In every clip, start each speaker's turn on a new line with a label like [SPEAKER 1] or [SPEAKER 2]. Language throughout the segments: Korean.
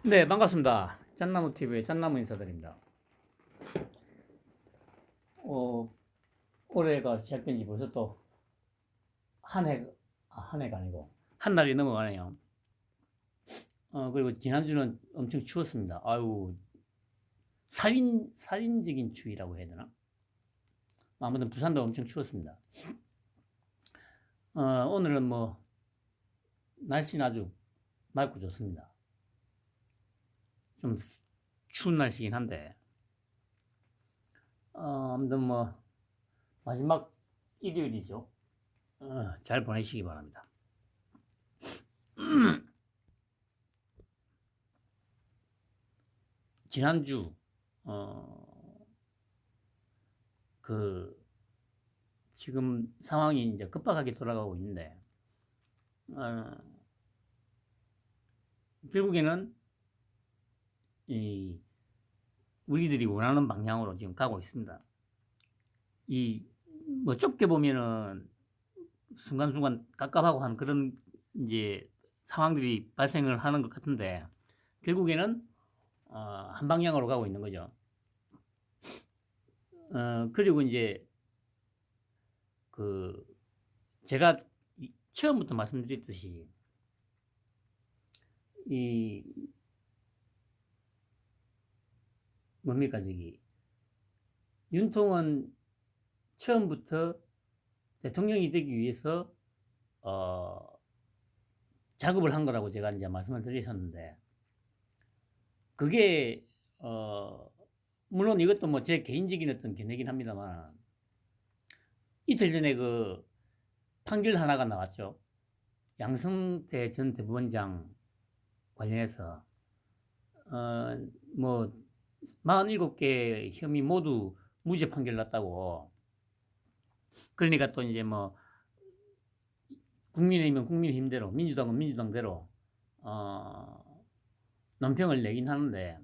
[SPEAKER 1] 네, 반갑습니다. 짠나무TV의 짠나무 인사드립니다. 올해가 시작된 지 벌써 또 한 해, 한 해가 아니고, 한 달이 넘어가네요. 그리고 지난주는 엄청 추웠습니다. 아유, 살인적인 추위라고 해야 되나? 아무튼 부산도 엄청 추웠습니다. 오늘은 뭐, 날씨는 아주 맑고 좋습니다. 좀 추운 날씨긴 한데, 아무튼 뭐, 마지막 일요일이죠. 잘 보내시기 바랍니다. 지난주, 어, 그, 지금 상황이 이제 급박하게 돌아가고 있는데, 어, 결국에는 이 우리들이 원하는 방향으로 지금 가고 있습니다. 뭐 좁게 보면은 순간순간 깝깝하고 한 그런 이제 상황들이 발생을 하는 것 같은데, 결국에는 한 방향으로 가고 있는 거죠. 그리고 이제 그 제가 처음부터 말씀드렸듯이 이 뭡니까 저기 윤통은 처음부터 대통령이 되기 위해서 어, 작업을 한 거라고 제가 이제 말씀을 드렸었는데, 그게 물론 이것도 뭐 제 개인적인 어떤 견해긴 합니다만, 이틀 전에 그 판결 하나가 나왔죠. 양승태 전 대법원장 관련해서 뭐 47개 혐의 모두 무죄 판결 났다고. 그러니까 또 이제 뭐 국민의힘은 국민의힘대로, 민주당은 민주당대로 논평을 내긴 하는데,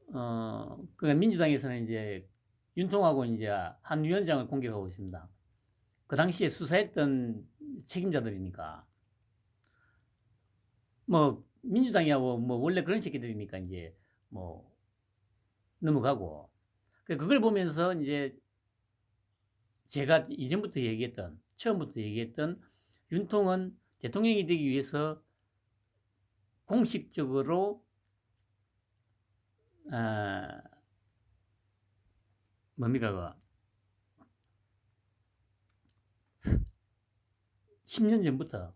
[SPEAKER 1] 그러니까 민주당에서는 이제 윤통하고 이제 한 위원장을 공격하고 있습니다. 그 당시에 수사했던 책임자들이니까. 뭐 민주당이하고 뭐 원래 그런 새끼들이니까 이제 뭐 넘어가고. 그걸 보면서 이제 제가 이전부터 얘기했던, 처음부터 얘기했던 윤통은 대통령이 되기 위해서 공식적으로 뭡니까 10년 전부터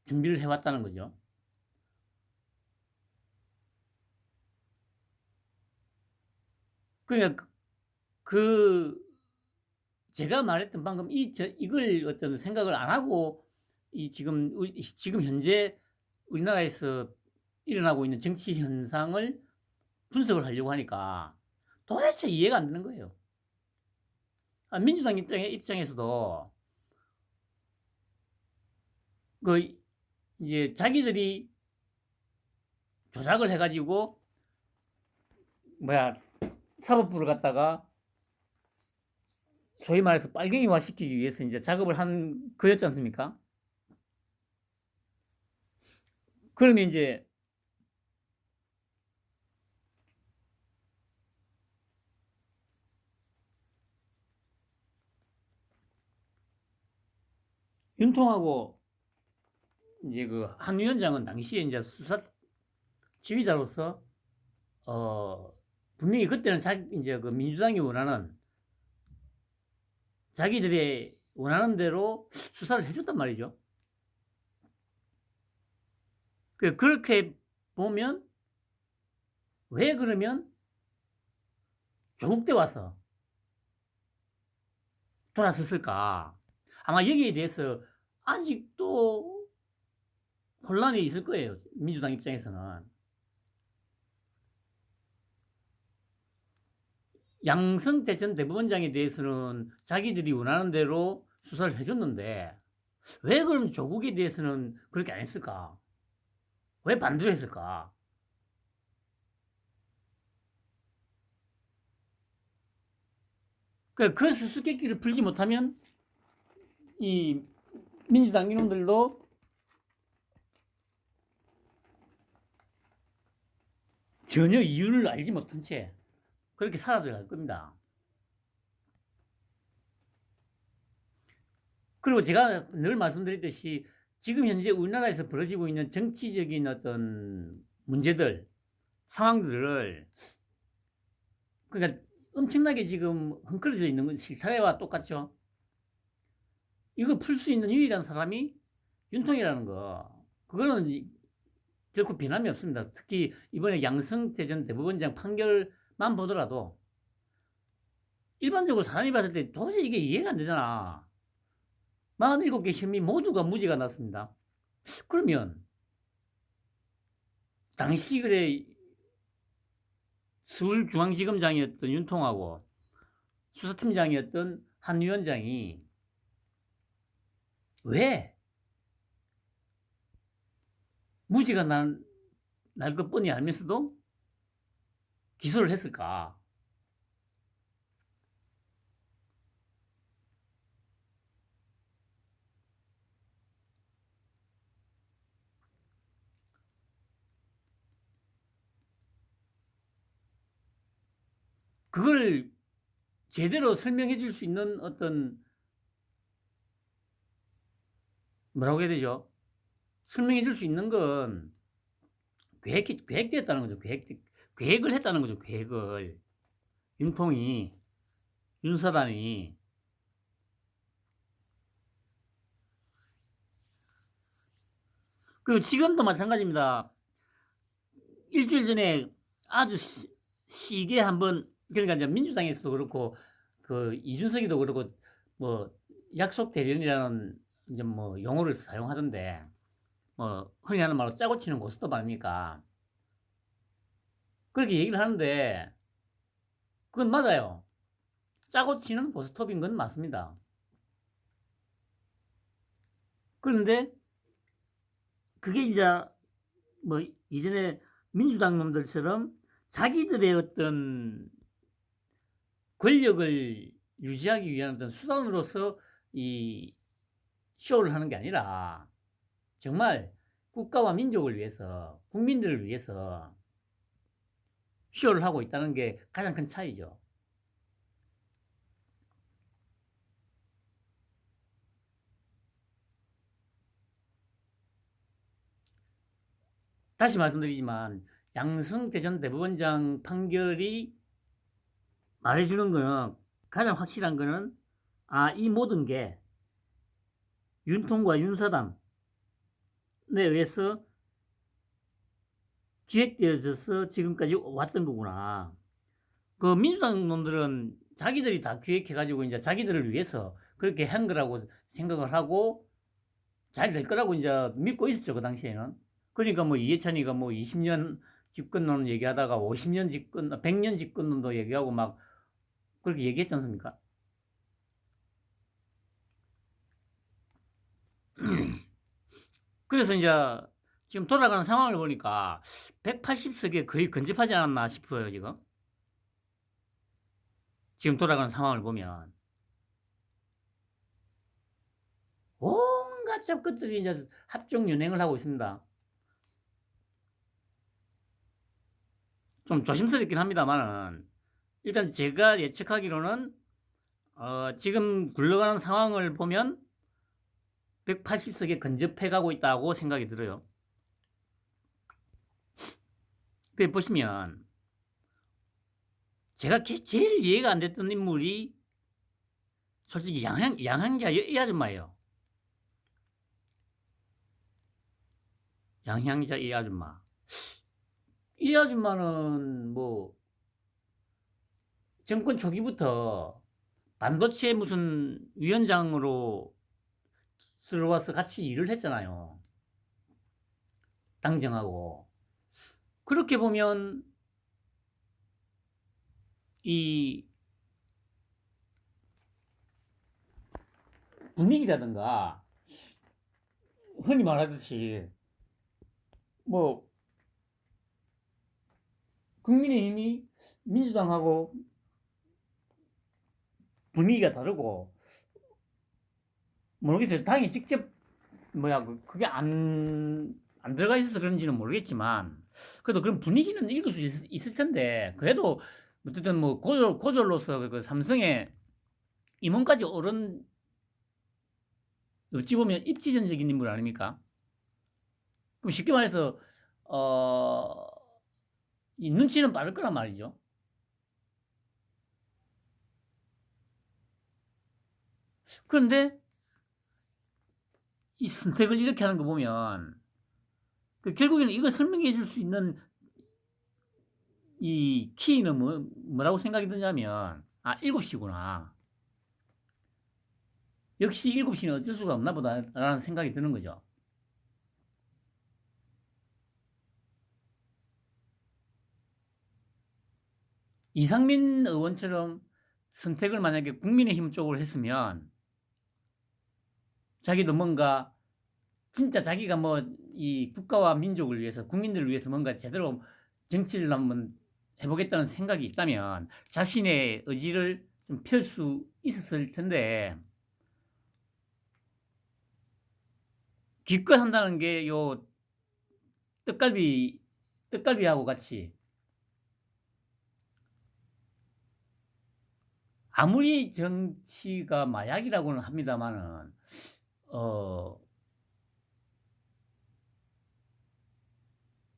[SPEAKER 1] 준비를 해왔다는 거죠. 그러니까 제가 말했던 방금 이걸 어떤 생각을 안 하고 지금 현재 우리나라에서 일어나고 있는 정치 현상을 분석을 하려고 하니까 도대체 이해가 안 되는 거예요. 민주당 입장에서도 그 이제 자기들이 조작을 해가지고 뭐야 사법부를 갖다가 소위 말해서 빨갱이화 시키기 위해서 이제 작업을 한 거였지 않습니까? 그러면 이제 윤통하고 이제 그 한 위원장은 당시에 이제 수사 지휘자로서 분명히 그때는 이제 그 민주당이 원하는 자기들의 원하는 대로 수사를 해줬단 말이죠. 그렇게 보면 왜 그러면 조국 때 와서 돌아섰을까? 아마 여기에 대해서 아직도 혼란이 있을 거예요. 민주당 입장에서는. 양승태 전 대법원장에 대해서는 자기들이 원하는 대로 수사를 해줬는데, 왜 그럼 조국에 대해서는 그렇게 안 했을까? 왜 반대를 했을까? 그 수수께끼를 풀지 못하면 이 민주당 이놈들도 전혀 이유를 알지 못한 채 그렇게 사라져갈 겁니다. 그리고 제가 늘 말씀드렸듯이 지금 현재 우리나라에서 벌어지고 있는 정치적인 어떤 문제들, 상황들을 그러니까 엄청나게 지금 헝클어져 있는 건 사회와 똑같죠. 이걸 풀 수 있는 유일한 사람이 윤통이라는 거. 그거는 결코 변함이 없습니다. 특히 이번에 양승태 전 대법원장 판결만 보더라도 일반적으로 사람이 봤을 때 도저히 이게 이해가 안 되잖아. 47개 혐의 모두가 무죄가 났습니다. 그러면 당시 그래 서울중앙지검장이었던 윤통하고 수사팀장이었던 한 위원장이 왜 무죄가 날 것 뻔히 알면서도 기소를 했을까? 그걸 제대로 설명해 줄 수 있는 어떤 뭐라고 해야 되죠? 설명해 줄 수 있는 건 계획되었다는 거죠. 계획을 했다는 거죠. 계획을. 윤통이, 윤사단이. 그리고 지금도 마찬가지입니다. 일주일 전에 아주 시게 한번, 그러니까 이제 민주당에서도 그렇고, 그 이준석이도 그렇고, 뭐, 약속 대련이라는 이제 뭐 용어를 사용하던데, 뭐, 흔히 하는 말로 짜고 치는 고스톱 아닙니까? 그렇게 얘기를 하는데, 그건 맞아요. 짜고 치는 고스톱인 건 맞습니다. 그런데, 그게 이제, 뭐, 이전에 민주당 놈들처럼 자기들의 어떤 권력을 유지하기 위한 어떤 수단으로서 이 쇼를 하는 게 아니라 정말 국가와 민족을 위해서, 국민들을 위해서 쇼를 하고 있다는 게 가장 큰 차이죠. 다시 말씀드리지만 양승태 전 대법원장 판결이 말해주는 거는 가장 확실한 거는 이 모든 게 윤통과 윤사단에 의해서 기획되어져서 지금까지 왔던 거구나. 그 민주당 놈들은 자기들이 다 기획해가지고 이제 자기들을 위해서 그렇게 한 거라고 생각을 하고 잘 될 거라고 이제 믿고 있었죠, 그 당시에는. 그러니까 뭐 이해찬이가 뭐 20년 집권론 얘기하다가 50년 집권, 100년 집권론도 얘기하고 막 그렇게 얘기했지 않습니까? 그래서 이제 지금 돌아가는 상황을 보니까 180석에 거의 근접하지 않았나 싶어요, 지금. 지금 돌아가는 상황을 보면. 온갖 잡것들이 이제 합종 연행을 하고 있습니다. 좀 조심스럽긴 합니다만은, 일단 제가 예측하기로는, 지금 굴러가는 상황을 보면 180석에 근접해 가고 있다고 생각이 들어요. 그 보시면, 제가 제일 이해가 안 됐던 인물이 솔직히 양향자 이 아줌마예요. 양향자 이 아줌마. 이 아줌마는 뭐 정권 초기부터 반도체 무슨 위원장으로 들어와서 같이 일을 했잖아요. 당정하고. 그렇게 보면 이 분위기라든가 흔히 말하듯이 뭐 국민의힘이 민주당하고 분위기가 다르고 모르겠어요. 당이 직접 그게 안 들어가 있어서 그런지는 모르겠지만 그래도 그런 분위기는 읽을 수 있을 텐데 그래도 어쨌든 뭐 고졸로서 그 삼성의 임원까지 오른 어찌 보면 입지전적인 인물 아닙니까? 그럼 쉽게 말해서 어, 이 눈치는 빠를 거란 말이죠. 그런데 이 선택을 이렇게 하는 거 보면 그 결국에는 이걸 설명해 줄 수 있는 이 키는 뭐라고 생각이 드냐면 7시구나. 역시 7시는 어쩔 수가 없나 보다라는 생각이 드는 거죠. 이상민 의원처럼 선택을 만약에 국민의힘 쪽으로 했으면 자기도 뭔가 진짜 자기가 뭐 이 국가와 민족을 위해서 국민들을 위해서 뭔가 제대로 정치를 한번 해보겠다는 생각이 있다면 자신의 의지를 좀 펼 수 있었을 텐데 기껏 한다는 게 요 떡갈비하고 같이 아무리 정치가 마약이라고는 합니다만은 어,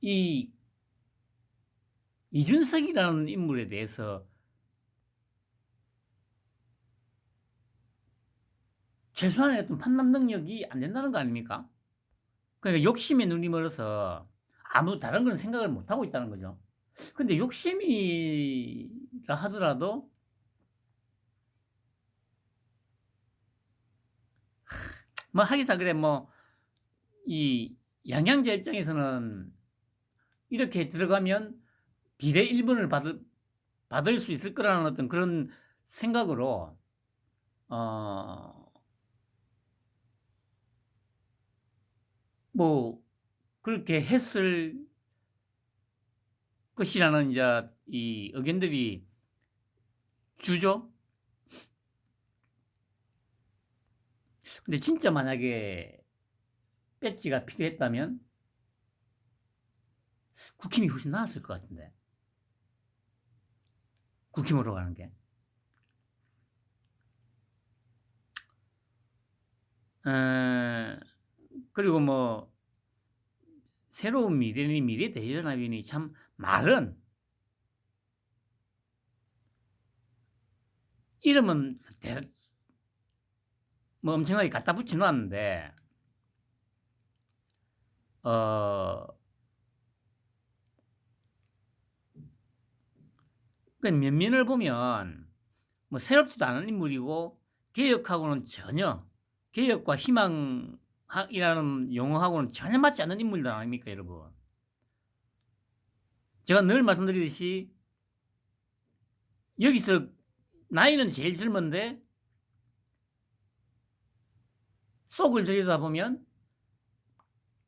[SPEAKER 1] 이 이준석이라는 인물에 대해서 최소한의 어떤 판단 능력이 안 된다는 거 아닙니까? 그러니까 욕심에 눈이 멀어서 아무 다른 건 생각을 못 하고 있다는 거죠. 근데 욕심이라 하더라도 뭐 하기사 그래 뭐 이 양양자 입장에서는 이렇게 들어가면 비례 1번을 받을 수 있을 거라는 어떤 그런 생각으로 어, 뭐 그렇게 했을 것이라는 이제 이 의견들이 주죠. 근데 진짜 만약에 배지가 필요했다면 국힘이 훨씬 나았을 것 같은데. 국힘으로 가는 게. 그리고 뭐 새로운 미래 대연합이니 참 말은 이름은 뭐 엄청나게 갖다 붙여 놨는데 그 면면을 보면 뭐 새롭지도 않은 인물이고 개혁하고는 전혀 개혁과 희망이라는 용어하고는 전혀 맞지 않는 인물들 아닙니까, 여러분? 제가 늘 말씀드리듯이 여기서 나이는 제일 젊은데 속을 들여다 보면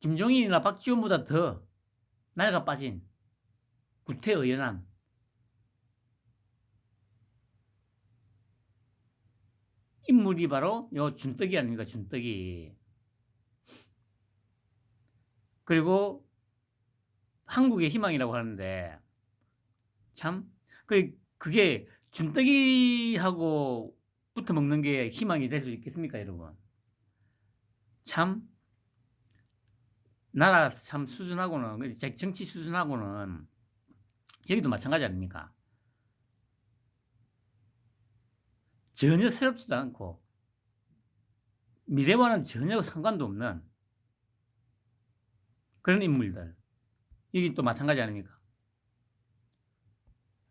[SPEAKER 1] 김종인이나 박지원보다 더 낡아 빠진 구태의연한 인물이 바로 요 준떡이 아닙니까, 준떡이. 그리고 한국의 희망이라고 하는데 참 그게 준떡이하고 붙어 먹는 게 희망이 될 수 있겠습니까, 여러분? 참 나라 참 수준하고는 정치 수준하고는 여기도 마찬가지 아닙니까? 전혀 새롭지도 않고 미래와는 전혀 상관도 없는 그런 인물들. 여기 또 마찬가지 아닙니까?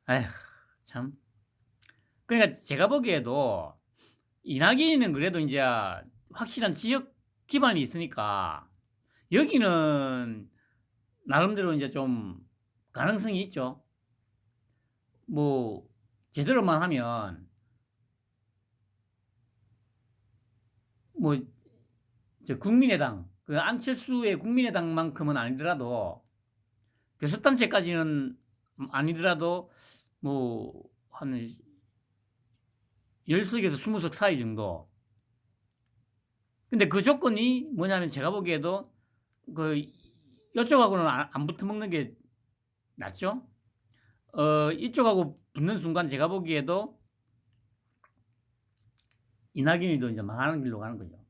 [SPEAKER 1] 아휴, 참. 그러니까 제가 보기에도 이낙연이는 그래도 이제 확실한 지역 기반이 있으니까 여기는 나름대로 이제 좀 가능성이 있죠. 뭐 제대로만 하면 뭐 국민의당 그 안철수의 국민의당만큼은 아니더라도 교섭단체까지는 아니더라도 뭐 한 10석에서 20석 사이 정도. 근데 그 조건이 뭐냐면 제가 보기에도 그 이쪽하고는 안 붙어 먹는 게 낫죠? 이쪽하고 붙는 순간 제가 보기에도 이낙연이도 이제 망하는 길로 가는 거죠.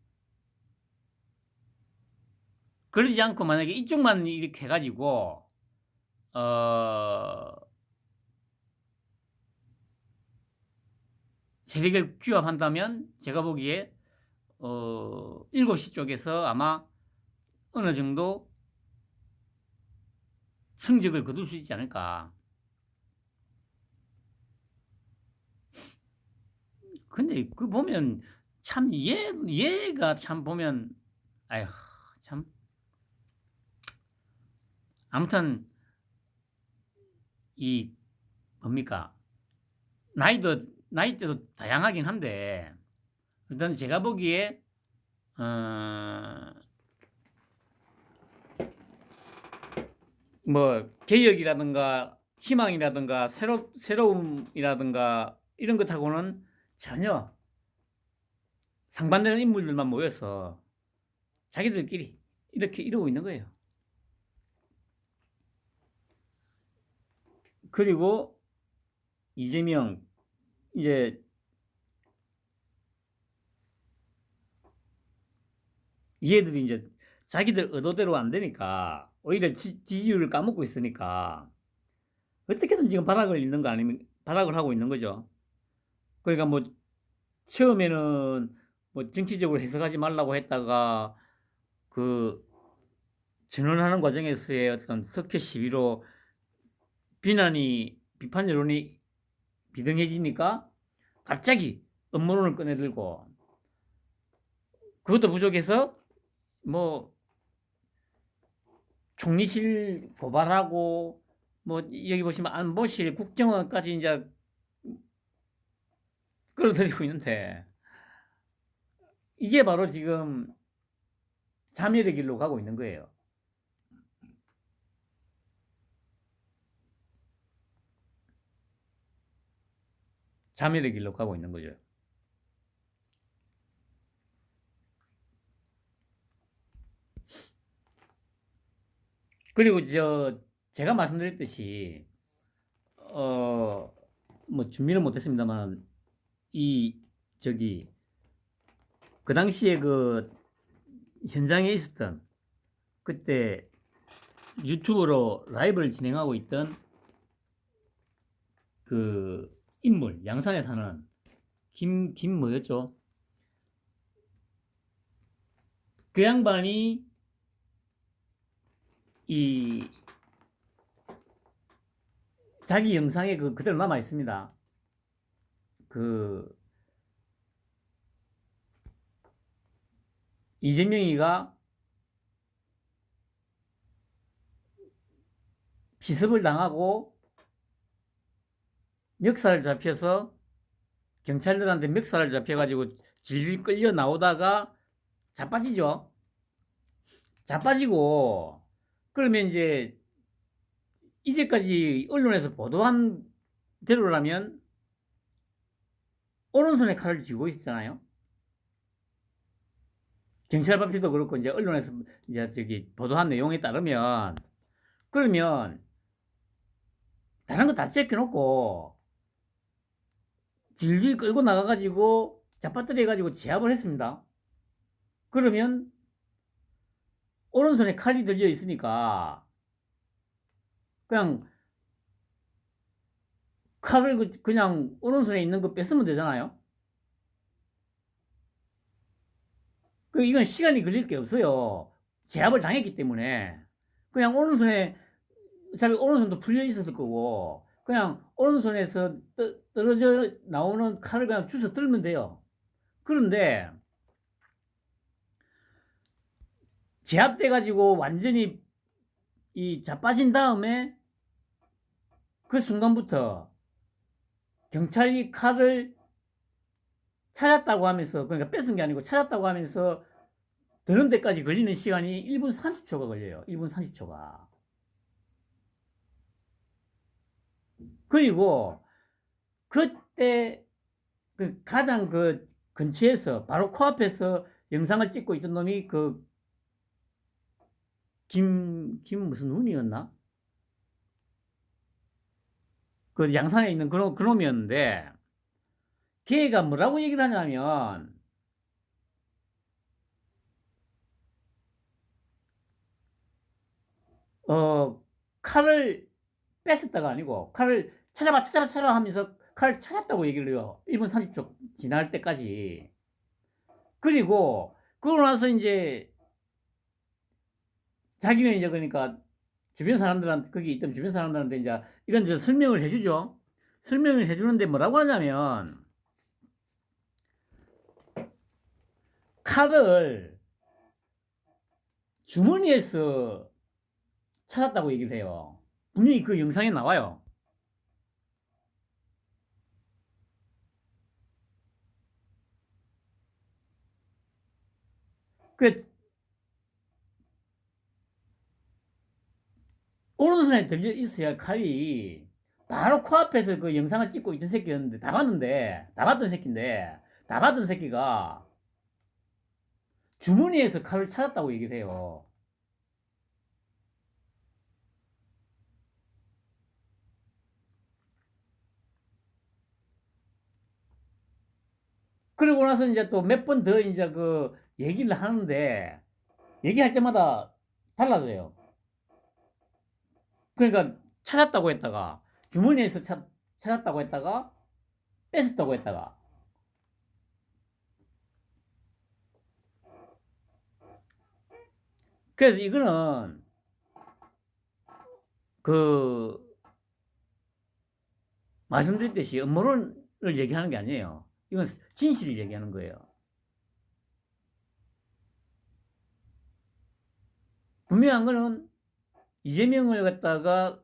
[SPEAKER 1] 그러지 않고 만약에 이쪽만 이렇게 해 가지고 세력을 규합한다면 제가 보기에 7시 쪽에서 아마 어느 정도 성적을 거둘 수 있지 않을까. 근데 그 보면 참 얘가 참 보면 아휴 참 아무튼 이 뭡니까 나이대도 다양하긴 한데 일단 제가 보기에 뭐 개혁이라든가 희망이라든가 새로움이라든가 이런 것하고는 전혀 상반되는 인물들만 모여서 자기들끼리 이렇게 이러고 있는 거예요. 그리고 이재명 이제 얘들이 이제 자기들 의도대로 안 되니까 오히려 지지율을 까먹고 있으니까 어떻게든 지금 발악을 있는 거 아니면 발악을 하고 있는 거죠. 그러니까 뭐 처음에는 뭐 정치적으로 해석하지 말라고 했다가 그 전원하는 과정에서의 어떤 특혜 시위로 비판 여론이 비등해지니까 갑자기 음모론을 꺼내들고 그것도 부족해서 뭐 총리실 고발하고 뭐 여기 보시면 안보실 국정원까지 이제 끌어들이고 있는데 이게 바로 지금 자멸의 길로 가고 있는 거예요. 자멸의 길로 가고 있는 거죠. 그리고 제가 말씀드렸듯이 뭐 준비는 못했습니다만 그 당시에 그 현장에 있었던 그때 유튜브로 라이브를 진행하고 있던 그 인물 양산에 사는 김 뭐였죠? 그 양반이 이 자기 영상에 그대로 남아 있습니다. 그 이재명이가 피습을 당하고 멱살을 잡혀서 경찰들한테 멱살을 잡혀가지고 질질 끌려 나오다가 자빠지죠. 자빠지고 그러면 이제까지 언론에서 보도한 대로라면 오른손에 칼을 쥐고 있잖아요. 경찰 발표도 그렇고 이제 언론에서 이제 보도한 내용에 따르면 그러면 다른 거 다 제껴놓고 질질 끌고 나가가지고 잡아뜨려가지고 제압을 했습니다. 그러면 오른손에 칼이 들려 있으니까 그냥 칼을 그냥 오른손에 있는 거 뺐으면 되잖아요. 이건 시간이 걸릴 게 없어요. 제압을 당했기 때문에 그냥 오른손에 어차피 오른손도 풀려 있었을 거고 그냥 오른손에서 떨어져 나오는 칼을 그냥 주워 들면 돼요. 그런데 제압돼 가지고 완전히 자빠진 다음에 그 순간부터 경찰이 칼을 찾았다고 하면서 그러니까 뺏은 게 아니고 찾았다고 하면서 드는 데까지 걸리는 시간이 1분 30초가 걸려요. 1분 30초가. 그리고 그때 가장 근처에서 바로 코앞에서 영상을 찍고 있던 놈이 김 무슨 눈이었나? 그 양산에 있는 그놈이었는데, 걔가 뭐라고 얘기를 하냐면, 어, 칼을 뺐었다가 아니고, 칼을 찾아봐 하면서 칼을 찾았다고 얘기를 해요. 1분 30초 지날 때까지. 그리고, 그러고 나서 이제, 자기는 이제 그러니까, 주변 사람들한테, 거기 있던 주변 사람들한테 이제 이런 저 설명을 해주죠. 설명을 해주는데 뭐라고 하냐면, 칼을 주머니에서 찾았다고 얘기를 해요. 분명히 그 영상에 나와요. 그 오른손에 들려 있어야 칼이 바로 코앞에서 그 영상을 찍고 있던 새끼였는데 다 봤던 새끼인데 다 봤던 새끼가 주머니에서 칼을 찾았다고 얘기를 해요. 그러고 나서 이제 또 몇 번 더 이제 그 얘기를 하는데 얘기할 때마다 달라져요. 그러니까 찾았다고 했다가 주머니에서 찾았다고 했다가 뺏었다고 했다가 그래서 이거는 그 말씀드렸듯이 음모론을 얘기하는 게 아니에요. 이건 진실을 얘기하는 거예요. 분명한 거는 이재명을 갖다가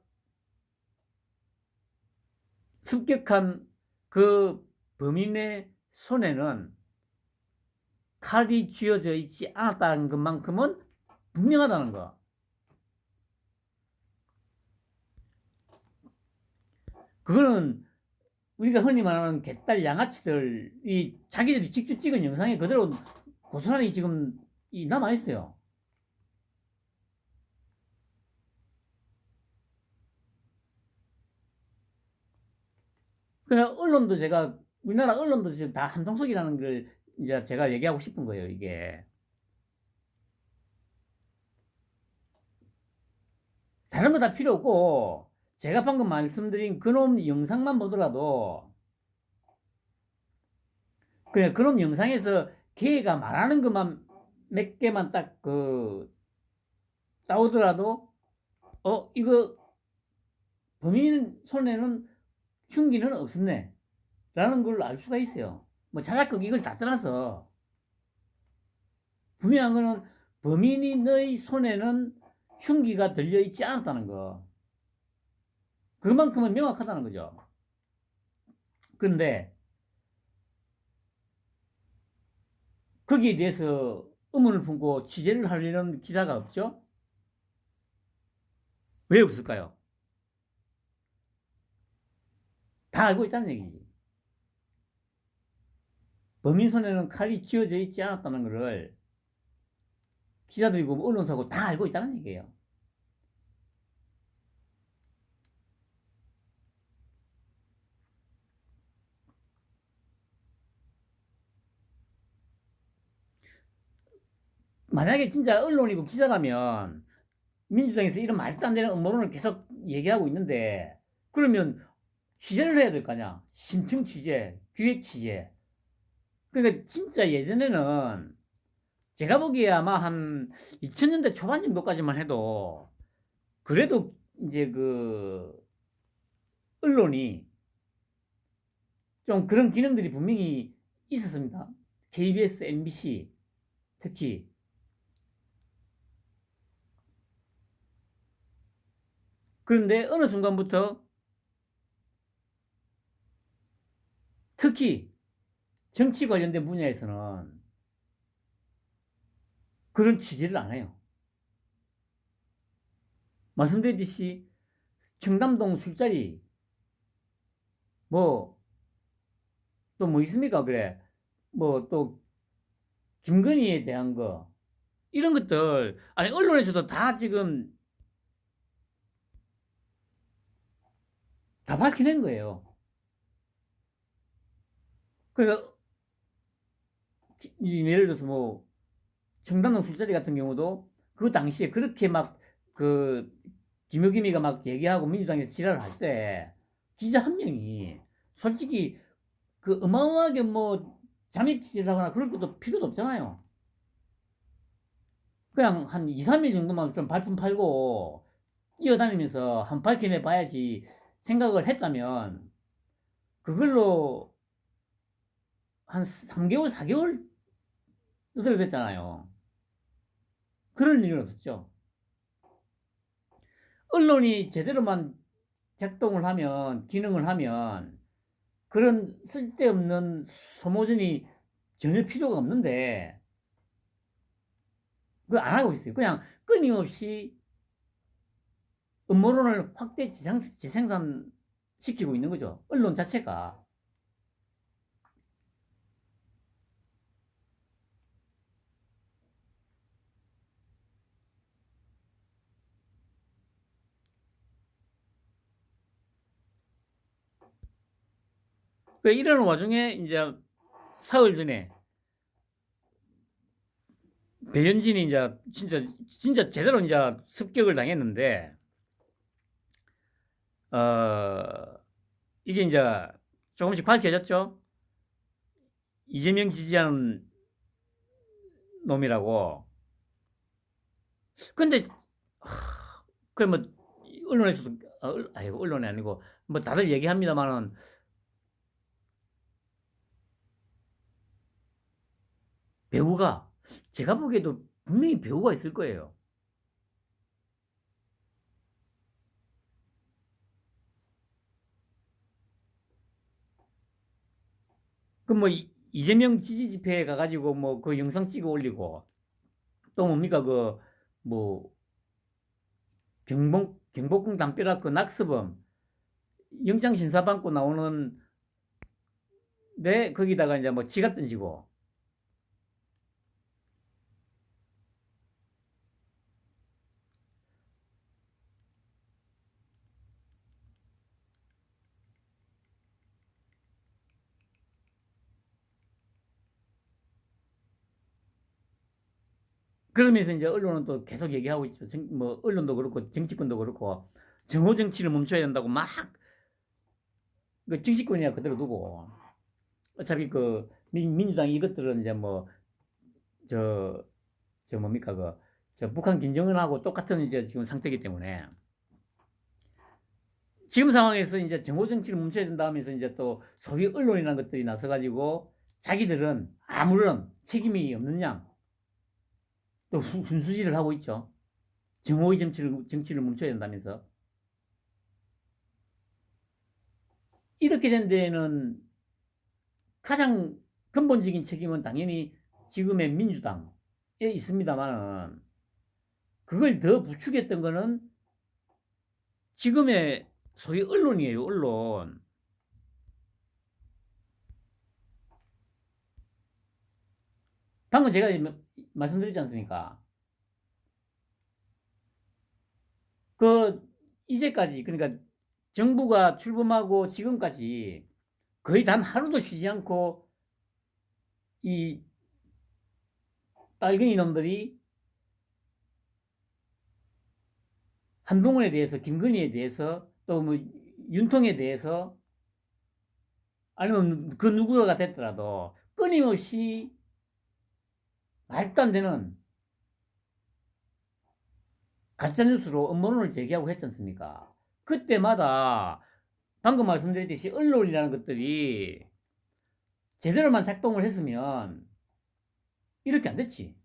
[SPEAKER 1] 습격한 그 범인의 손에는 칼이 쥐어져 있지 않았다는 것만큼은 분명하다는 거. 그거는 우리가 흔히 말하는 개딸 양아치들이 자기들이 직접 찍은 영상에 그대로 고스란히 지금 남아있어요. 그냥 언론도 우리나라 언론도 지금 다 한통속이라는 걸 이제 제가 얘기하고 싶은 거예요, 이게. 다른 거 다 필요 없고, 제가 방금 말씀드린 그놈 영상만 보더라도, 그냥 그놈 영상에서 걔가 말하는 것만 몇 개만 딱 따오더라도, 이거 범인 손에는 흉기는 없었네. 라는 걸 알 수가 있어요. 뭐 자작극 이걸 다 떠나서, 분명한 거는 범인의 손에는 흉기가 들려있지 않았다는 거. 그만큼은 명확하다는 거죠. 그런데 거기에 대해서 의문을 품고 취재를 하려는 기자가 없죠? 왜 없을까요? 다 알고 있다는 얘기지. 범인 손에는 칼이 쥐어져 있지 않았다는 것을 기자들이고 언론사고 다 알고 있다는 얘기예요. 만약에 진짜 언론이고 기자라면 민주당에서 이런 말도 안 되는 음모론을 계속 얘기하고 있는데 그러면 취재를 해야 될 거 아니야. 심층 취재, 기획 취재. 그러니까 진짜 예전에는 제가 보기에 아마 한 2000년대 초반 정도까지만 해도 그래도 이제 언론이 좀 그런 기능들이 분명히 있었습니다. KBS, MBC 특히. 그런데 어느 순간부터 특히 정치 관련된 분야에서는 그런 취재를 안 해요. 말씀드렸듯이 청담동 술자리 뭐 또 뭐 있습니까? 그래 뭐 또 김건희에 대한 거 이런 것들 아니 언론에서도 다 지금 다 밝혀낸 거예요. 그러니까 예를 들어서 뭐 청담동 술자리 같은 경우도 그 당시에 그렇게 막 그 김여김이가 막 얘기하고 민주당에서 지랄을 할 때 기자 한 명이 솔직히 그 어마어마하게 뭐 잠입 취재하거나 그럴 것도 필요도 없잖아요. 그냥 한 2, 3일 정도만 좀 발품 팔고 뛰어다니면서 한 밝혀내 봐야지 생각을 했다면 그걸로 한 3개월, 4개월 누설됐잖아요. 그런 일은 없었죠. 언론이 제대로만 작동을 하면, 기능을 하면 그런 쓸데없는 소모전이 전혀 필요가 없는데 그걸 안 하고 있어요. 그냥 끊임없이 음모론을 확대 재생산시키고 있는 거죠. 언론 자체가. 이런 와중에 이제 사흘 전에 배현진이 이제 진짜 제대로 이제 습격을 당했는데 이게 이제 조금씩 밝혀졌죠. 이재명 지지하는 놈이라고. 근데 그 뭐 언론에서도 아이고 언론이 아니고 뭐 다들 얘기합니다만은 배우가 제가 보기에도 분명히 배우가 있을 거예요. 그 뭐 이재명 지지 집회에 가가지고 뭐 그 영상 찍어 올리고 또 뭡니까 그 뭐 경복궁 담벼락 그 낙서범 영장 심사 받고 나오는 데 거기다가 이제 뭐 지갑 던지고 그러면서 이제 언론은 또 계속 얘기하고 있죠. 뭐 언론도 그렇고 정치권도 그렇고 정호 정치를 멈춰야 된다고 막 그 정치권이야 그대로 두고 어차피 그 민주당 이것들은 이제 뭐 저 뭡니까 저 북한 김정은하고 똑같은 이제 지금 상태이기 때문에 지금 상황에서 이제 정호 정치를 멈춰야 된다 하면서 이제 또 소위 언론이라는 것들이 나서 가지고 자기들은 아무런 책임이 없는 양 또 훈수질을 하고 있죠. 정호의 정치를 멈춰야 된다면서. 이렇게 된 데에는 가장 근본적인 책임은 당연히 지금의 민주당에 있습니다만은 그걸 더 부추겼던 거는 지금의 소위 언론이에요, 언론. 방금 제가 말씀드렸지 않습니까? 그 이제까지 그러니까 정부가 출범하고 지금까지 거의 단 하루도 쉬지 않고 이 빨갱이 놈들이 한동훈에 대해서, 김건희에 대해서, 또 뭐 윤통에 대해서 아니면 그 누구가 됐더라도 끊임없이 말도 안 되는 가짜뉴스로 음모론을 제기하고 했지 않습니까? 그때마다 방금 말씀드렸듯이 언론이라는 것들이 제대로만 작동을 했으면 이렇게 안 됐지.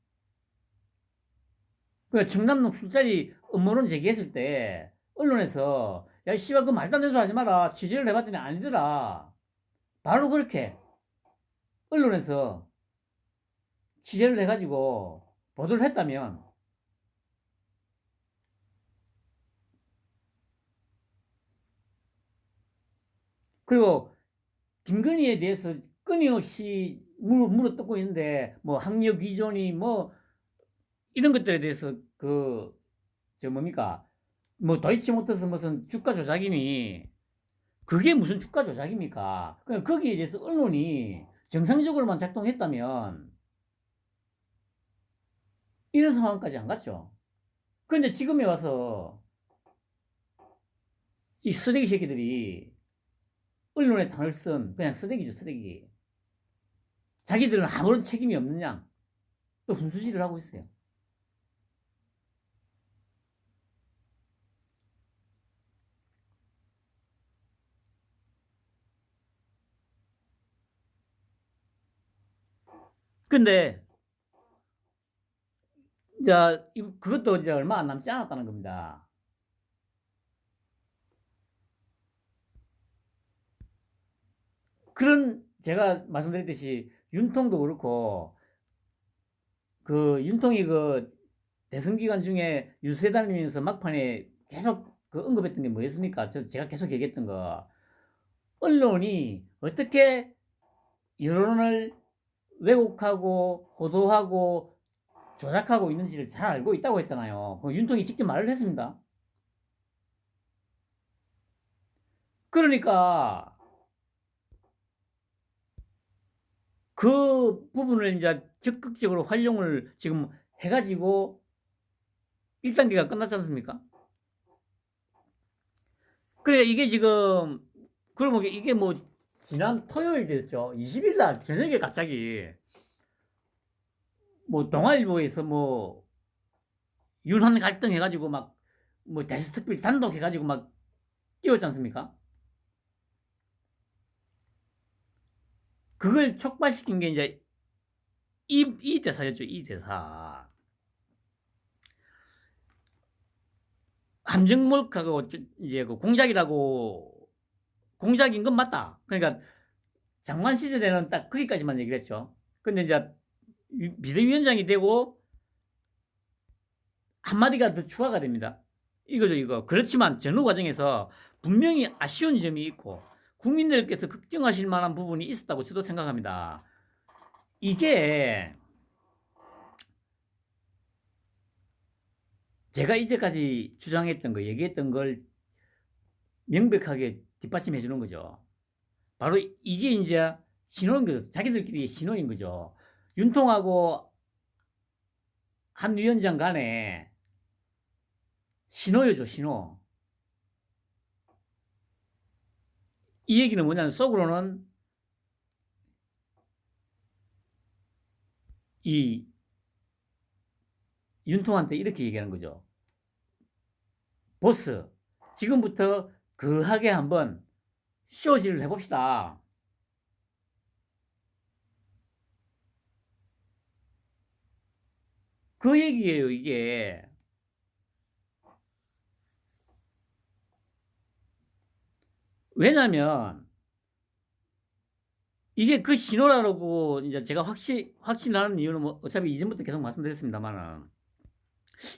[SPEAKER 1] 그 청남동 술자리 음모론 제기했을 때 언론에서 야 씨발 그 말도 안 되는 소리 하지 마라 취재를 해봤더니 아니더라. 바로 그렇게 언론에서 취재를 해가지고 보도를 했다면 그리고 김건희에 대해서 끊임없이 물어뜯고 있는데 뭐 학력 위존이 뭐 이런 것들에 대해서 그 저 뭡니까 뭐 도이치모터스 무슨 주가 조작이니 그게 무슨 주가 조작입니까? 그러니까 거기에 대해서 언론이 정상적으로만 작동했다면 이런 상황까지 안 갔죠. 그런데 지금에 와서 이 쓰레기 새끼들이 언론의 당을 쓴 그냥 쓰레기죠, 쓰레기. 자기들은 아무런 책임이 없는 양 또 훈수질을 하고 있어요. 근데 이제 그것도 이제 얼마 안 남지 않았다는 겁니다. 그런 제가 말씀드렸듯이 윤통도 그렇고 그 윤통이 그 대선 기간 중에 유세 다니면서 막판에 계속 그 언급했던 게 뭐였습니까? 제가 계속 얘기했던 거. 언론이 어떻게 여론을 왜곡하고 호도하고 조작하고 있는지를 잘 알고 있다고 했잖아요. 그 윤통이 직접 말을 했습니다. 그러니까 그 부분을 이제 적극적으로 활용을 지금 해가지고 1단계가 끝났지 않습니까? 그래, 이게 지금, 그러면 이게 뭐, 지난 토요일 됐죠. 20일 날 저녁에 갑자기, 뭐, 동아일보에서 뭐, 윤한 갈등 해가지고 막, 뭐, 데스크필 단독 해가지고 막, 띄웠지 않습니까? 그걸 촉발시킨 게 이제, 이 대사였죠, 이 대사. 함정몰카고, 이제 그 공작이라고, 공작인 건 맞다. 그러니까, 장관 시절에는 딱 거기까지만 얘기를 했죠. 근데 이제, 비대위원장이 되고, 한마디가 더 추가가 됩니다. 이거죠, 이거. 그렇지만 전후 과정에서 분명히 아쉬운 점이 있고 국민들께서 걱정하실 만한 부분이 있었다고 저도 생각합니다. 이게 제가 이제까지 주장했던 거, 얘기했던 걸 명백하게 뒷받침해 주는 거죠. 바로 이게 이제 신호인 거죠. 자기들끼리 신호인 거죠. 윤통하고 한 위원장 간에 신호요죠, 신호. 이 얘기는 뭐냐면 속으로는 이 윤통한테 이렇게 얘기하는 거죠. 보스, 지금부터 거하게 한번 쇼질을 해봅시다. 그 얘기예요, 이게. 왜냐면, 이게 그 신호라고 이제 제가 확신하는 이유는 뭐 어차피 이전부터 계속 말씀드렸습니다만은,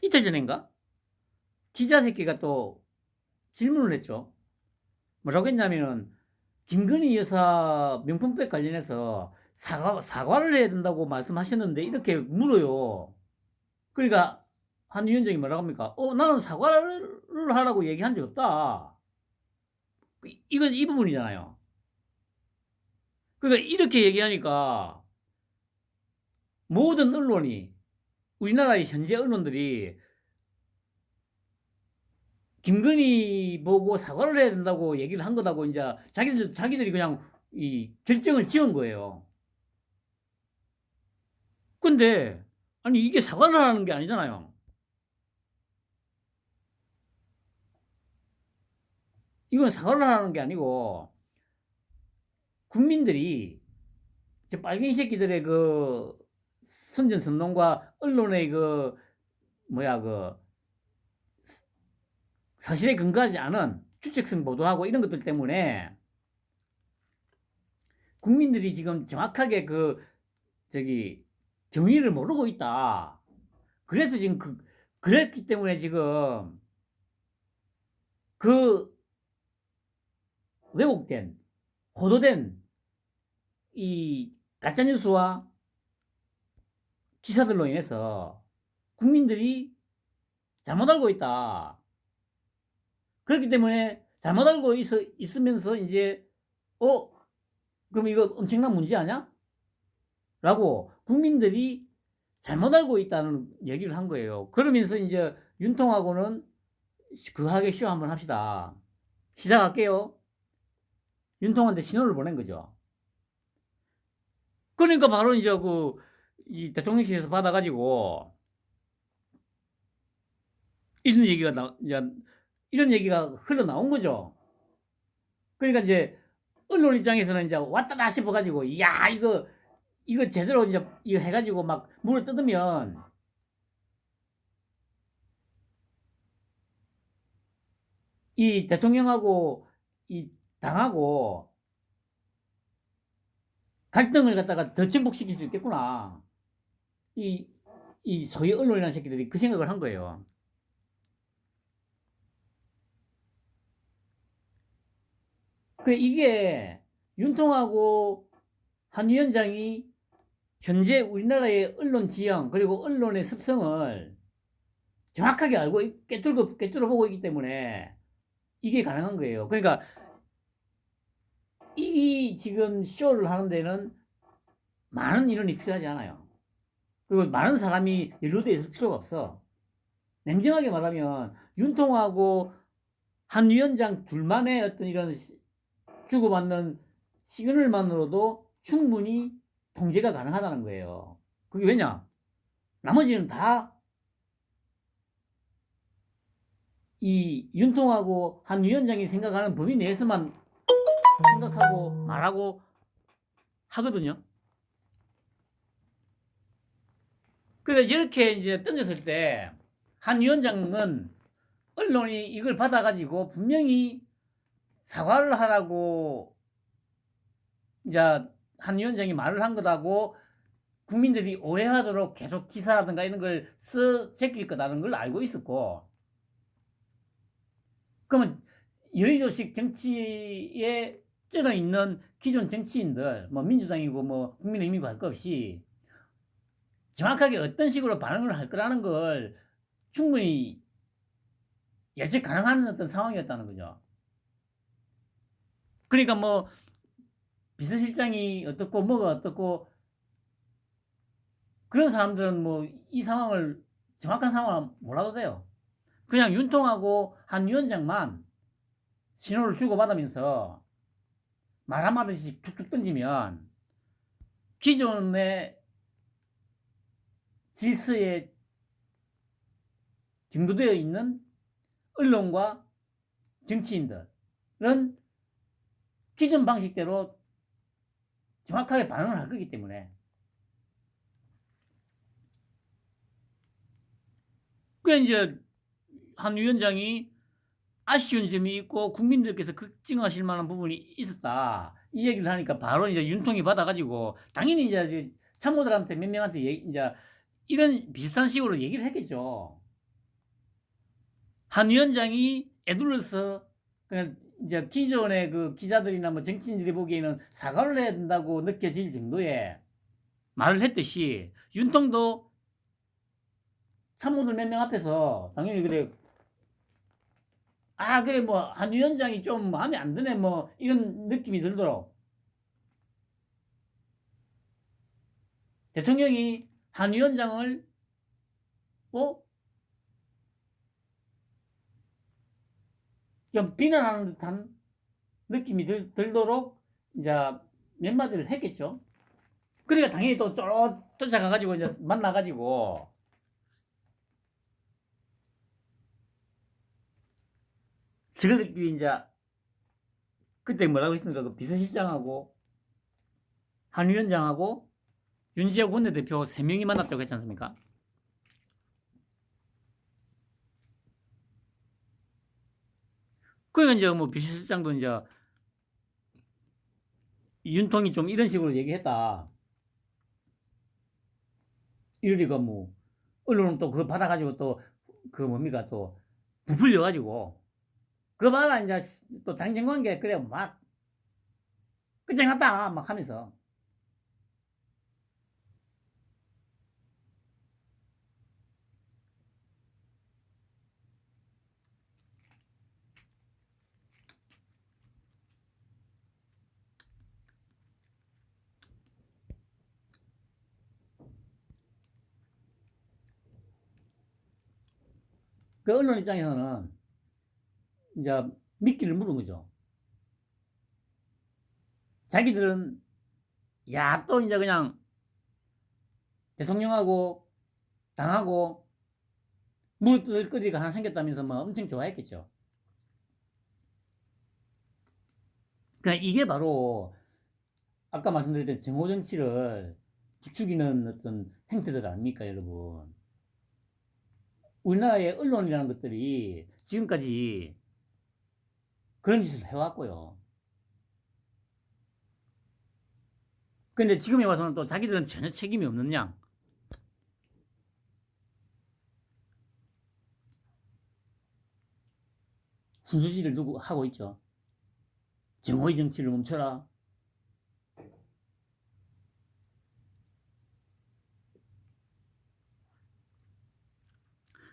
[SPEAKER 1] 이틀 전인가? 기자 새끼가 또 질문을 했죠. 뭐라고 했냐면은, 김건희 여사 명품백 관련해서 사과를 해야 된다고 말씀하셨는데, 이렇게 물어요. 그러니까, 한 위원장이 뭐라고 합니까? 나는 사과를 하라고 얘기한 적 없다. 이 부분이잖아요. 그러니까 이렇게 얘기하니까 모든 언론이, 우리나라의 현재 언론들이 김건희 보고 사과를 해야 된다고 얘기를 한 거다고 이제 자기들이 그냥 이 결정을 지은 거예요. 근데, 아니, 이게 사과를 하는 게 아니잖아요. 이건 사과를 하는 게 아니고, 국민들이, 저 빨갱이 새끼들의 그 선전선동과 언론의 그, 뭐야, 그, 사실에 근거하지 않은 추측성 보도하고 이런 것들 때문에 국민들이 지금 정확하게 그 저기 경위를 모르고 있다. 그래서 지금 그랬기 때문에 지금 그 왜곡된, 호도된 이 가짜뉴스와 기사들로 인해서 국민들이 잘못 알고 있다. 그렇기 때문에 잘못 알고 있으면서 이제 그럼 이거 엄청난 문제 아니야? 라고 국민들이 잘못 알고 있다는 얘기를 한 거예요. 그러면서 이제 윤통하고는 그하게 쇼 한번 합시다. 시작할게요. 윤통한테 신호를 보낸 거죠. 그러니까 바로 이제 이 대통령실에서 받아가지고 이런 얘기가 흘러나온 거죠. 그러니까 이제 언론 입장에서는 이제 왔다다 싶어가지고, 야, 이거 제대로 이제 이거 해가지고 막 물어 뜯으면 이 대통령하고 이 당하고 갈등을 갖다가 더 증폭시킬 수 있겠구나. 이 소위 언론이라는 새끼들이 그 생각을 한 거예요. 이게 윤통하고 한 위원장이 현재 우리나라의 언론 지형 그리고 언론의 습성을 정확하게 알고 꿰뚫어 보고 있기 때문에 이게 가능한 거예요. 그러니까 이 지금 쇼를 하는 데는 많은 인원이 필요하지 않아요. 그리고 많은 사람이 연루되어 있을 필요가 없어. 냉정하게 말하면 윤통하고 한 위원장 둘만의 어떤 이런 주고받는 시그널만으로도 충분히 통제가 가능하다는 거예요. 그게 왜냐? 나머지는 다 이 윤통하고 한 위원장이 생각하는 범위 내에서만 생각하고 말하고 하거든요. 그러니까 이렇게 이제 던졌을 때 한 위원장은 언론이 이걸 받아가지고 분명히 사과를 하라고 이제 한 위원장이 말을 한 거다고 국민들이 오해하도록 계속 기사라든가 이런 걸 제낄 거다는 걸 알고 있었고, 그러면 여의도식 정치에 쩔어 있는 기존 정치인들, 뭐 민주당이고 뭐 국민의힘이고 할 것 없이 정확하게 어떤 식으로 반응을 할 거라는 걸 충분히 예측 가능한 어떤 상황이었다는 거죠. 그러니까 뭐 비서실장이 어떻고 뭐가 어떻고 그런 사람들은 뭐 이 상황을 정확한 상황을 몰라도 돼요. 그냥 윤통하고 한 위원장만 신호를 주고받으면서 말 한마디씩 툭툭 던지면 기존의 질서에 경도되어 있는 언론과 정치인들은 기존 방식대로 정확하게 반응을 할 거기 때문에, 그 이제 한 위원장이 아쉬운 점이 있고 국민들께서 걱정하실 만한 부분이 있었다 이 얘기를 하니까 바로 이제 윤통이 받아가지고 당연히 이제 참모들한테 몇 명한테 이제 이런 비슷한 식으로 얘기를 했겠죠. 한 위원장이 애둘러서 그냥 이제 기존의 그 기자들이나 뭐 정치인들이 보기에는 사과를 해야 된다고 느껴질 정도의 말을 했듯이 윤통도 참모들 몇 명 앞에서 당연히 그래, 그래 뭐 한 위원장이 좀 마음에 안 드네 뭐 이런 느낌이 들도록 대통령이 한 위원장을 좀 비난하는 듯한 느낌이 들도록 이제 몇 마디를 했겠죠. 그러니까 당연히 또 쫓아가가지고 이제 만나가지고 저들끼리 이제 그때 뭐라고 했습니까? 그 비서실장하고 한 위원장하고 윤지혁 원내대표 3명이 만났다고 했지 않습니까? 그러니까 이제 뭐 비서실장도 이제 윤통이 좀 이런 식으로 얘기했다. 이러니까 뭐 언론은 또 그거 받아가지고 또 그 뭡니까 또 부풀려가지고 그거 봐라 이제 또 당정관계 그래 막 끝장났다 막 하면서 그 언론 입장에서는 이제 미끼를 물은 거죠. 자기들은 야, 또 이제 그냥 대통령하고 당하고 물 뜯을 거리가 하나 생겼다면서 뭐 엄청 좋아했겠죠. 그러니까 이게 바로 아까 말씀드렸던 정오 정치를 부추기는 어떤 행태들 아닙니까, 여러분? 우리나라의 언론이라는 것들이 지금까지 그런 짓을 해왔고요. 근데 지금에 와서는 또 자기들은 전혀 책임이 없는 양. 훈수지를 두고 하고 있죠. 정오의 정치를 멈춰라.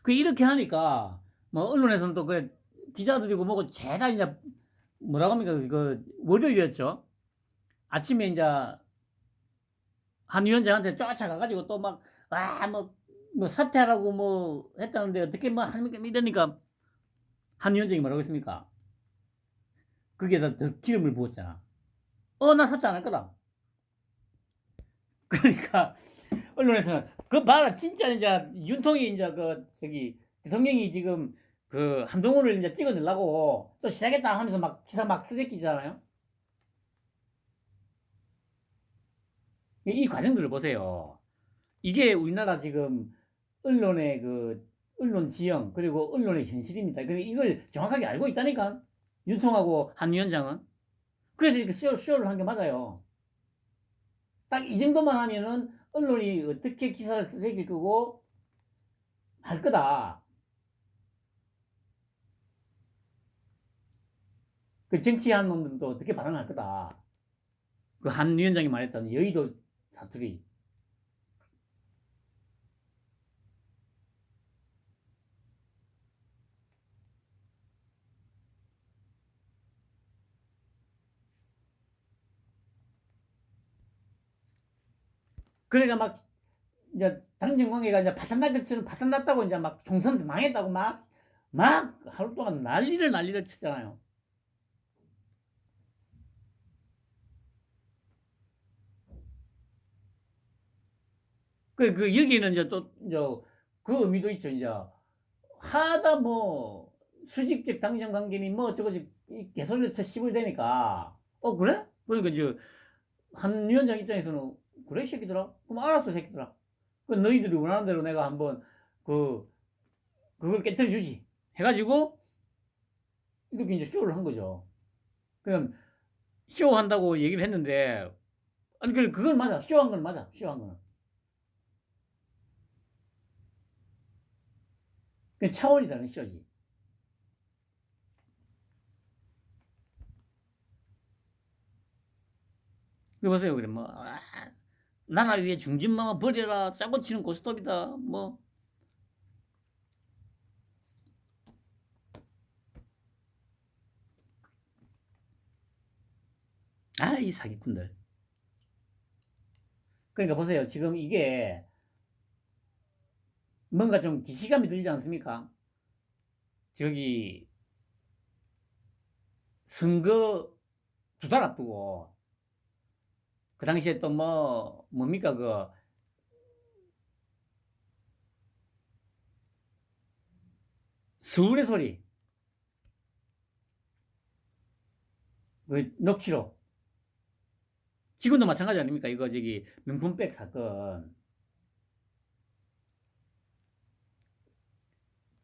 [SPEAKER 1] 그 이렇게 하니까 뭐 언론에서는 또 그 기자들이고 뭐고 죄다 이제 뭐라고 합니까? 그 월요일이었죠. 아침에 이제 한 위원장한테 쫓아가가지고 또 막 뭐 사퇴하라고 뭐 했다는데 어떻게 뭐 합니까? 이러니까 한 위원장이 뭐라고 했습니까? 거기에다 더 기름을 부었잖아. 나 사퇴 안 할 거다. 그러니까 언론에서는 그 봐라 진짜 이제 윤통이 이제 그 저기 대통령이 지금 그 한동훈을 이제 찍어내려고 또 시작했다 하면서 막 기사 막 쓰레기잖아요. 이 과정들을 보세요. 이게 우리나라 지금 언론의 그 언론 지형 그리고 언론의 현실입니다. 그리고 이걸 정확하게 알고 있다니까 윤통하고 한 위원장은. 그래서 이렇게 쇼를 한 게 맞아요. 딱 이 정도만 하면은 언론이 어떻게 기사를 쓰실 거고 할 거다. 그 정치한 놈들도 어떻게 반응할 거다. 그 한 위원장이 말했던 여의도 사투리. 그러니까 막 이제 당정 관계가 이제 파탄 날 것처럼 파탄 났다고 이제 막 총선 망했다고 막 하루 동안 난리를 치잖아요. 여기는 이제 또 이제 그 의미도 있죠. 이제 하다 뭐 수직적 당정 관계니 뭐 어쩌고 개소리를 쳐 씹을 대니까 그래? 그러니까 이제 한 위원장 입장에서는 그래 새끼들아? 그럼 알았어 새끼들아. 그 너희들이 원하는 대로 내가 한번 그걸 깨뜨려 주지. 해가지고 이렇게 이제 쇼를 한 거죠. 그럼 쇼 한다고 얘기를 했는데 아니 그건 맞아. 쇼한 건 맞아. 쇼한 거는. 그 차원이 다른 쇼지. 보세요. 그래 뭐 나라 위에 중진마마 버려라. 짜고 치는 고스톱이다. 뭐 이 사기꾼들. 그러니까 보세요. 지금 이게 뭔가 좀 기시감이 들지 않습니까? 저기 선거 2달 앞두고 그 당시에 또 뭡니까 그 서울의 소리 그 녹취록 지금도 마찬가지 아닙니까? 이거 저기 명품백 사건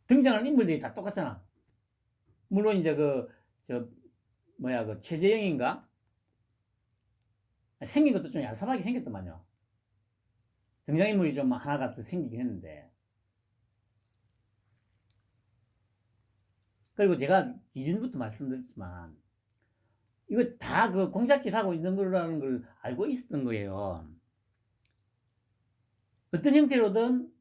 [SPEAKER 1] 등장하는 인물들이 다 똑같잖아. 물론 이제 그 최재형인가 생긴 것도 좀 얄쌍하게 생겼더만요. 등장인물이 좀 하나가 더 생기긴 했는데. 그리고 제가 이전부터 말씀드렸지만 이거 다 그 공작질 하고 있는 거라는 걸 알고 있었던 거예요. 어떤 형태로든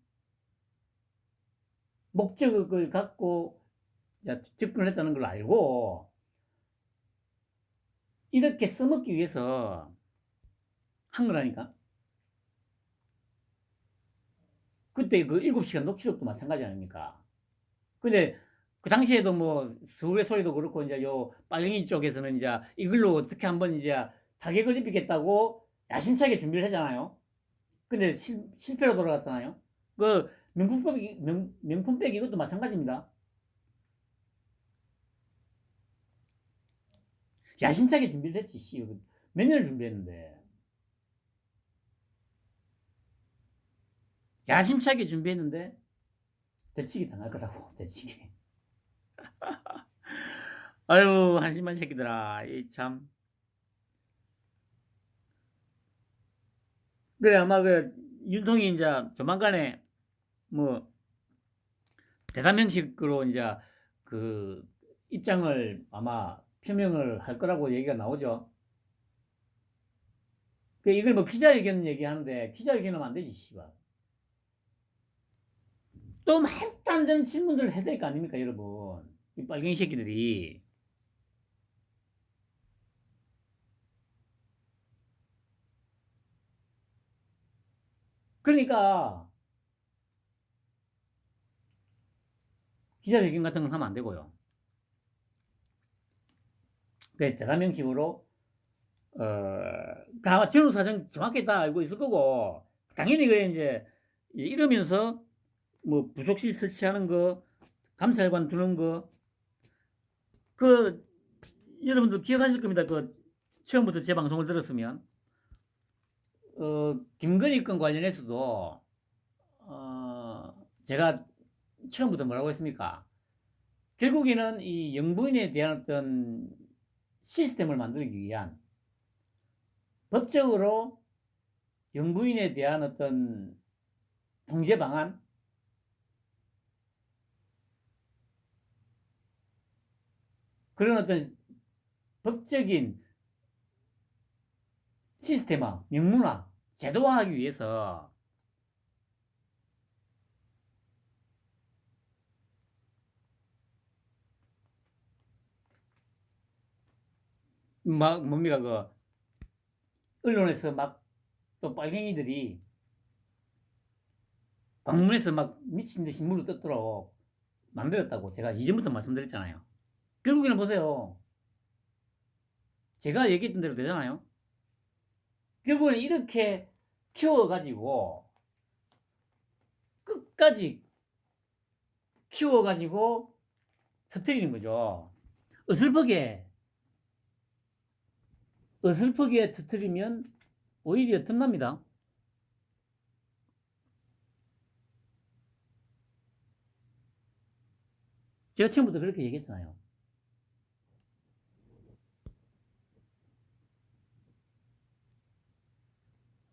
[SPEAKER 1] 목적을 갖고 접근을 했다는 걸 알고 이렇게 써먹기 위해서 한 거라니까. 그때 그 7시간 녹취록도 마찬가지 아닙니까? 근데 그 당시에도 뭐 서울의 소리도 그렇고 이제 요 빨갱이 쪽에서는 이제 이걸로 어떻게 한번 이제 타격을 입히겠다고 야심차게 준비를 했잖아요. 근데 실패로 돌아갔잖아요. 그 명품백 이것도 마찬가지입니다. 야심차게 준비를 했지, 씨. 몇 년을 준비했는데. 야심차게 준비했는데, 대치기 당할 거라고, 대치기. 아유, 한심한 새끼들아. 이 참. 그래, 아마 그, 윤통이 이제 조만간에, 뭐, 대사명식으로 이제 그 입장을 아마 표명을 할 거라고 얘기가 나오죠. 그 이걸 뭐 기자회견 얘기하는데 기자회견하면 안 되지, 씨발. 또 말도 안 되는 질문들을 해야 될 거 아닙니까, 여러분. 이 빨갱이 새끼들이. 그러니까 기자회견 같은 건 하면 안 되고요. 그 대사명식으로 아마 전후 사정 정확히 다 알고 있을 거고 당연히 그 이제 이러면서 뭐 부속실 설치하는 거, 감찰관 두는 거, 그 여러분들 기억하실 겁니다. 그 처음부터 제 방송을 들었으면 김건희 건 관련해서도 제가 처음부터 뭐라고 했습니까? 결국에는 이 영부인에 대한 어떤 시스템을 만들기 위한 법적으로 영부인에 대한 어떤 통제 방안, 그런 어떤 법적인 시스템화, 명문화, 제도화하기 위해서 막 뭡니까 그 언론에서 막 또 빨갱이들이 광문에서 막 미친 듯이 물을 뜯도록 만들었다고 제가 이전부터 말씀드렸잖아요. 결국에는 보세요. 제가 얘기했던 대로 되잖아요. 결국에는 이렇게 키워가지고 끝까지 키워가지고 터뜨리는 거죠. 어설프게 터뜨리면 오히려 덧납니다. 제가 처음부터 그렇게 얘기했잖아요.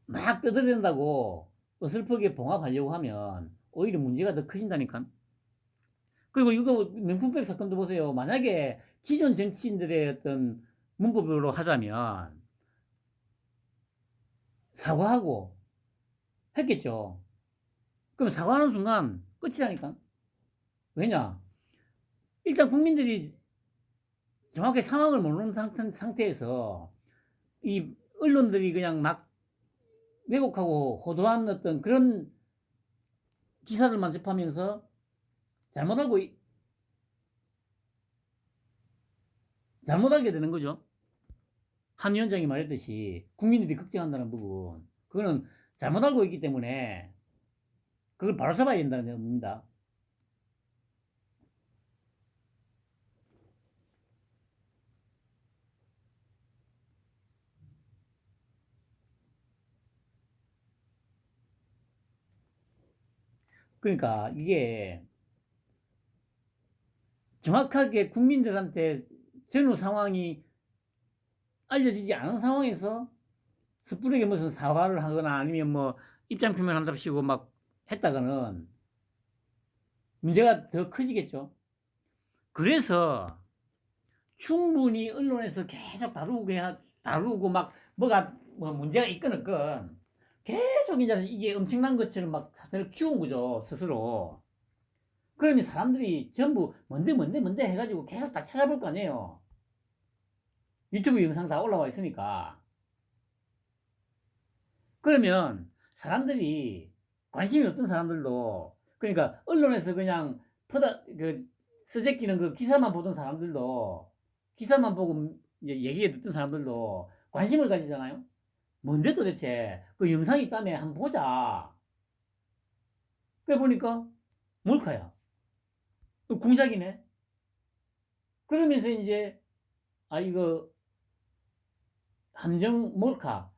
[SPEAKER 1] 막 떠들어댄다고 어설프게 봉합하려고 하면 오히려 문제가 더 커진다니까. 그리고 이거 명품백 사건도 보세요. 만약에 기존 정치인들의 어떤 문법으로 하자면 사과하고 했겠죠. 그럼 사과하는 순간 끝이라니까. 왜냐? 일단 국민들이 정확히 상황을 모르는 상태에서 이 언론들이 그냥 막 왜곡하고 호도한 어떤 그런 기사들만 접하면서 잘못 알고 잘못 알게 되는 거죠. 한 위원장이 말했듯이 국민들이 걱정한다는 부분, 그거는 잘못 알고 있기 때문에 그걸 바로 잡아야 된다는 겁니다. 그러니까 이게 정확하게 국민들한테 전후 상황이 알려지지 않은 상황에서 섣부르게 무슨 사과를 하거나 아니면 뭐 입장 표명한답시고 막 했다가는 문제가 더 커지겠죠. 그래서 충분히 언론에서 계속 다루고 막 뭐가 뭐 문제가 있건 없건 계속 이제 이게 엄청난 것처럼 막 사태를 키운 거죠, 스스로. 그러니 사람들이 전부 뭔데 해가지고 계속 다 찾아볼 거 아니에요. 유튜브 영상 다 올라와 있으니까. 그러면 사람들이 관심이 없던 사람들도, 그러니까 언론에서 그냥 서재끼는 그 기사만 보던 사람들도, 기사만 보고 이제 얘기해 듣던 사람들도 관심을 가지잖아요. 뭔데 도대체 그 영상이 있다며 한번 보자. 그래 보니까 몰카야. 공작이네. 그러면서 이제 이거 함정 몰카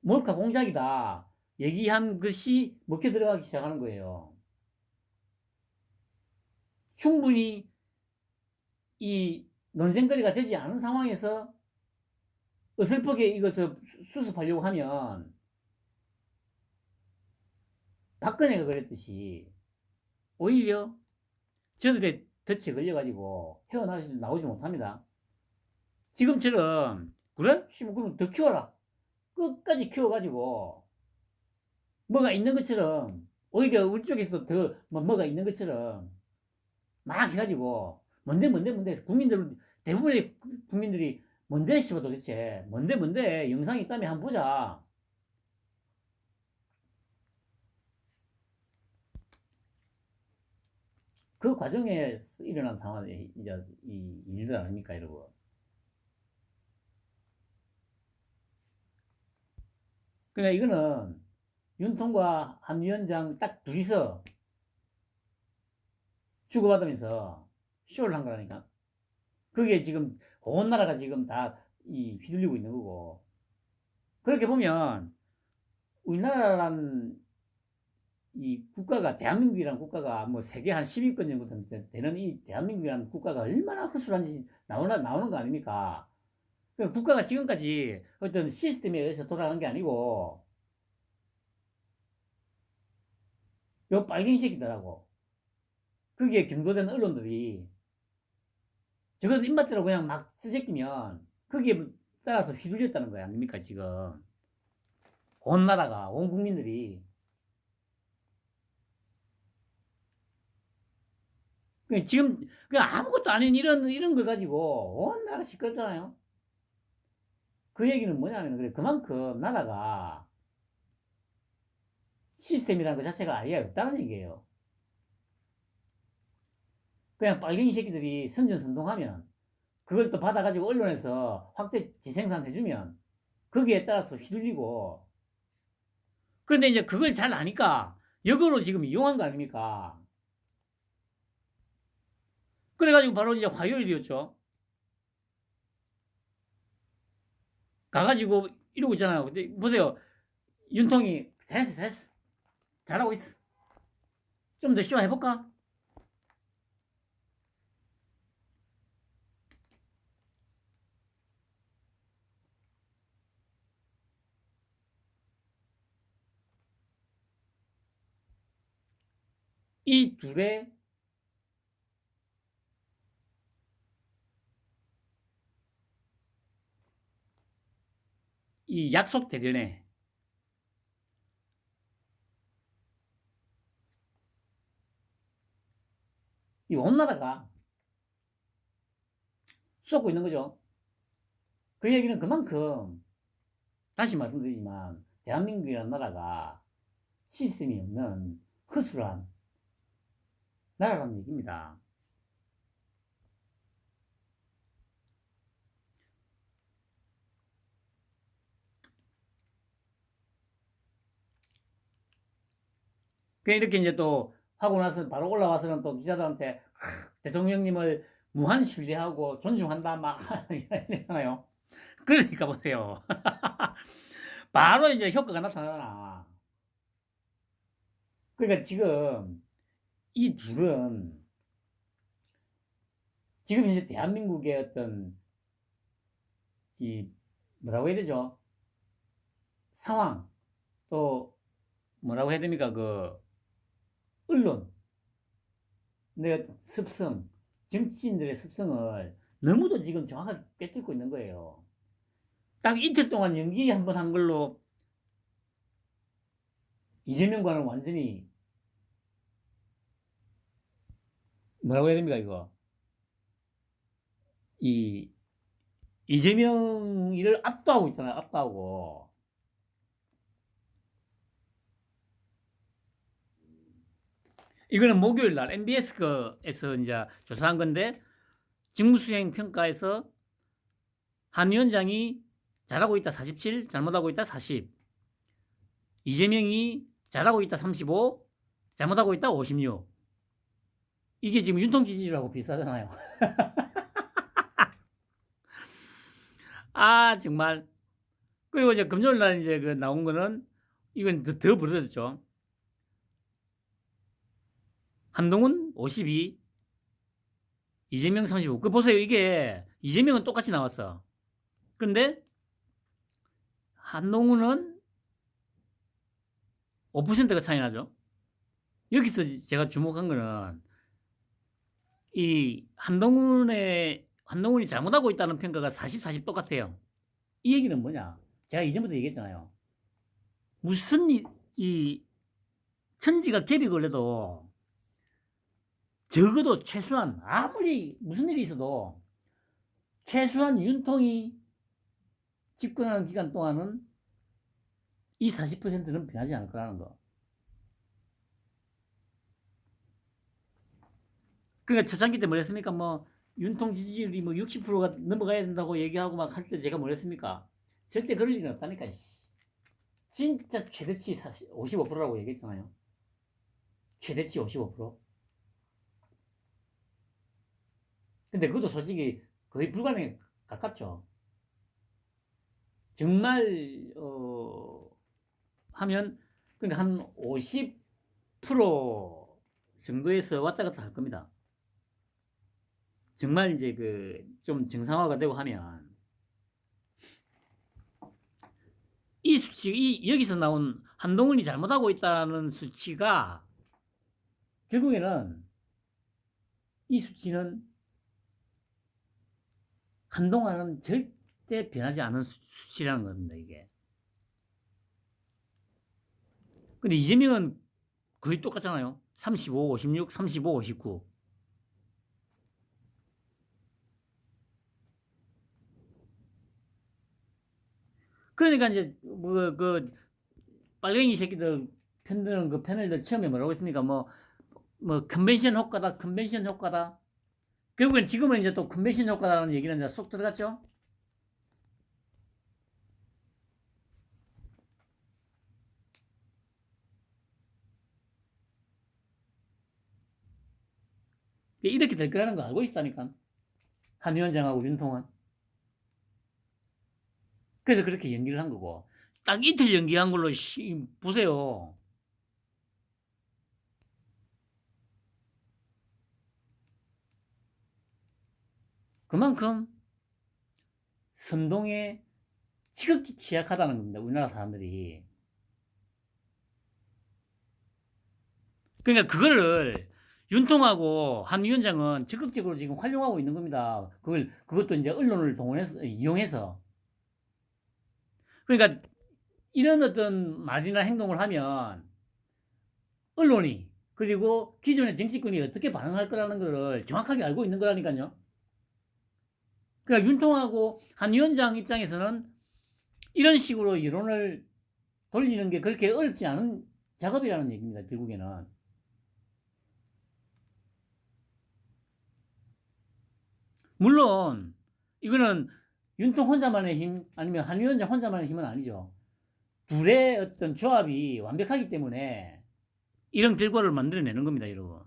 [SPEAKER 1] 공작이다 얘기한 것이 먹혀 들어가기 시작하는 거예요. 충분히 이 논쟁거리가 되지 않은 상황에서 어설프게 이것을 수습하려고 하면, 박근혜가 그랬듯이 오히려 저들의 덫에 걸려가지고 헤어나오지 못합니다. 지금처럼 그래? 그럼 더 키워라. 끝까지 키워가지고 뭐가 있는 것처럼, 오히려 우리 쪽에서도 더 뭐가 있는 것처럼 막 해가지고 뭔데 대부분의 국민들이 뭔데 싶어 도대체 뭔데 영상이 있다면 한번 보자. 그 과정에 일어난 상황이 이제 이 일들 아닙니까, 여러분? 그러니까 이거는 윤통과 한 위원장 딱 둘이서 주고받으면서 쇼를 한 거라니까. 그게 지금 온 나라가 지금 다 휘둘리고 있는 거고. 그렇게 보면 우리나라란 이 국가가, 대한민국이라는 국가가 뭐 세계 한 10위권 정도 되는 이 대한민국이라는 국가가 얼마나 허술한지 나오는 거 아닙니까? 그러니까 국가가 지금까지 어떤 시스템에 의해서 돌아간 게 아니고, 요 빨갱이 새끼들하고, 거기에 경도된 언론들이 저거 입맛대로 그냥 막 쓰제끼면 거기에 따라서 휘둘렸다는 거야, 아닙니까, 지금. 온 나라가, 온 국민들이. 지금 그냥 아무것도 아닌 이런 걸 가지고 온 나라가 시끄럽잖아요. 그 얘기는 뭐냐면, 그래, 그만큼 나라가 시스템이라는 것 자체가 아예 없다는 얘기예요. 그냥 빨갱이 새끼들이 선전선동하면, 그걸 또 받아가지고 언론에서 확대 재생산해주면 거기에 따라서 휘둘리고. 그런데 이제 그걸 잘 아니까 역으로 지금 이용한 거 아닙니까? 그래가지고 바로 이제 화요일이었죠. 가가지고 이러고 있잖아요. 근데 보세요. 윤통이 잘했어. 잘하고 있어. 좀 더 쇼 해볼까? 이 둘의 이 약속 대전에 이 온 나라가 쏟고 있는 거죠. 그 얘기는 그만큼, 다시 말씀드리지만, 대한민국이라는 나라가 시스템이 없는 허술한 나라라는 얘기입니다. 이렇게 이제 또 하고 나서 바로 올라와서는 또 기자들한테 대통령님을 무한 신뢰하고 존중한다 막 이러잖아요. 그러니까 보세요. 바로 이제 효과가 나타나잖아. 그러니까 지금 이 둘은 지금 이제 대한민국의 어떤 이 뭐라고 해야 되죠? 상황, 또 뭐라고 해야 됩니까? 그 언론, 내 습성, 정치인들의 습성을 너무도 지금 정확하게 꿰뚫고 있는 거예요. 딱 이틀 동안 연기 한번 한 걸로 이재명과는 완전히 뭐라고 해야 됩니까, 이거? 이재명이를 압도하고 있잖아요, 압도하고. 이거는 목요일 날 MBS에서 이제 조사한 건데 직무수행 평가에서 한 위원장이 잘하고 있다 47, 잘못하고 있다 40. 이재명이 잘하고 있다 35, 잘못하고 있다 56. 이게 지금 윤통 지지율하고 비슷하잖아요. 아, 정말. 그리고 이제 금요일 날 이제 그 나온 거는 이건 더 벌어졌죠. 한동훈 52, 이재명 35. 그 보세요. 이게 이재명은 똑같이 나왔어. 근데 한동훈은 5%가 차이 나죠. 여기서 제가 주목한 거는 이 한동훈이 잘못하고 있다는 평가가 40, 40 똑같아요. 이 얘기는 뭐냐? 제가 이전부터 얘기했잖아요. 무슨 이 천지가 갭이 걸려도 적어도 최소한 아무리 무슨 일이 있어도 최소한 윤통이 집권하는 기간 동안은 이 40%는 변하지 않을 거라는 거. 그러니까 초창기 때 뭐랬습니까? 뭐 윤통 지지율이 뭐 60%가 넘어가야 된다고 얘기하고 막 할 때 제가 뭐랬습니까? 절대 그럴 일은 없다니까. 진짜 최대치 55%라고 얘기했잖아요. 최대치 55%. 근데 그것도 솔직히 거의 불가능에 가깝죠. 정말 하면 그러니까 한 50% 정도에서 왔다 갔다 할 겁니다. 정말 이제 그 좀 정상화가 되고 하면 이 수치, 여기서 나온 한동훈이 잘못하고 있다는 수치가 결국에는 이 수치는 한동안은 절대 변하지 않은 수치라는 겁니다, 이게. 근데 이재명은 거의 똑같잖아요. 35, 56, 35, 59. 그러니까 이제 뭐 그 빨갱이 새끼들 편드는 그 패널들 처음에 뭐라고 했습니까? 뭐 컨벤션 효과다, 컨벤션 효과다. 결국엔 지금은 이제 또 컨벤션 효과라는 얘기는 이제 쏙 들어갔죠. 이렇게 될 거라는 거 알고 있다니까. 한 위원장하고 윤통은. 그래서 그렇게 연기를 한 거고. 딱 이틀 연기한 걸로 보세요. 그만큼 선동에 지극히 취약하다는 겁니다. 우리나라 사람들이. 그러니까 그거를 윤통하고 한 위원장은 적극적으로 지금 활용하고 있는 겁니다. 그것도 이제 언론을 이용해서. 그러니까 이런 어떤 말이나 행동을 하면 언론이 그리고 기존의 정치권이 어떻게 반응할 거라는 것을 정확하게 알고 있는 거라니까요. 그러니까 윤통하고 한 위원장 입장에서는 이런 식으로 여론을 돌리는 게 그렇게 어렵지 않은 작업이라는 얘기입니다. 결국에는. 물론 이거는 윤통 혼자만의 힘 아니면 한 위원장 혼자만의 힘은 아니죠. 둘의 어떤 조합이 완벽하기 때문에 이런 결과를 만들어내는 겁니다, 여러분.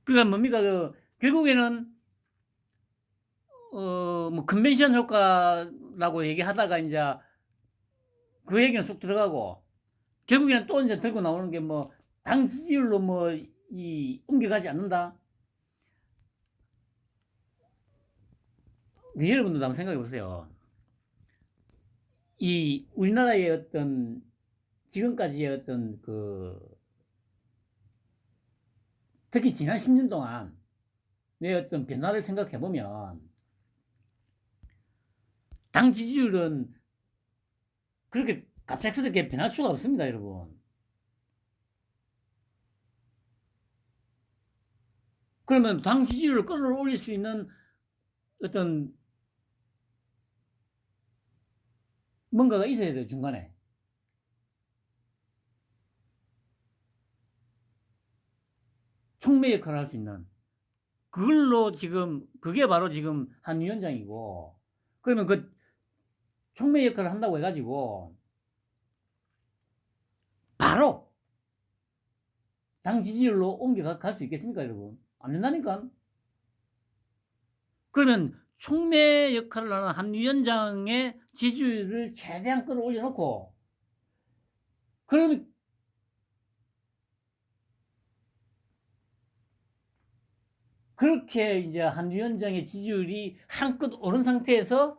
[SPEAKER 1] 그러니까 뭡니까? 결국에는 뭐 컨벤션 효과라고 얘기하다가 이제 그 얘기는 쑥 들어가고 결국에는 또 이제 들고 나오는 게 뭐 당 지지율로 뭐 옮겨가지 않는다. 여러분도 한번 생각해 보세요. 이 우리나라의 어떤 지금까지의 어떤 특히 지난 10년 동안 내 어떤 변화를 생각해 보면 당 지지율은 그렇게 갑작스럽게 변할 수가 없습니다, 여러분. 그러면 당 지지율을 끌어올릴 수 있는 어떤 뭔가가 있어야 돼요, 중간에. 촉매 역할을 할 수 있는. 그걸로 지금, 그게 바로 지금 한 위원장이고, 그러면 그 촉매 역할을 한다고 해가지고, 바로 당 지지율로 옮겨갈 수 있겠습니까, 여러분? 안 된다니까? 그러면 촉매 역할을 하는 한 위원장의 지지율을 최대한 끌어올려놓고, 그러면 그렇게 이제 한 위원장의 지지율이 한껏 오른 상태에서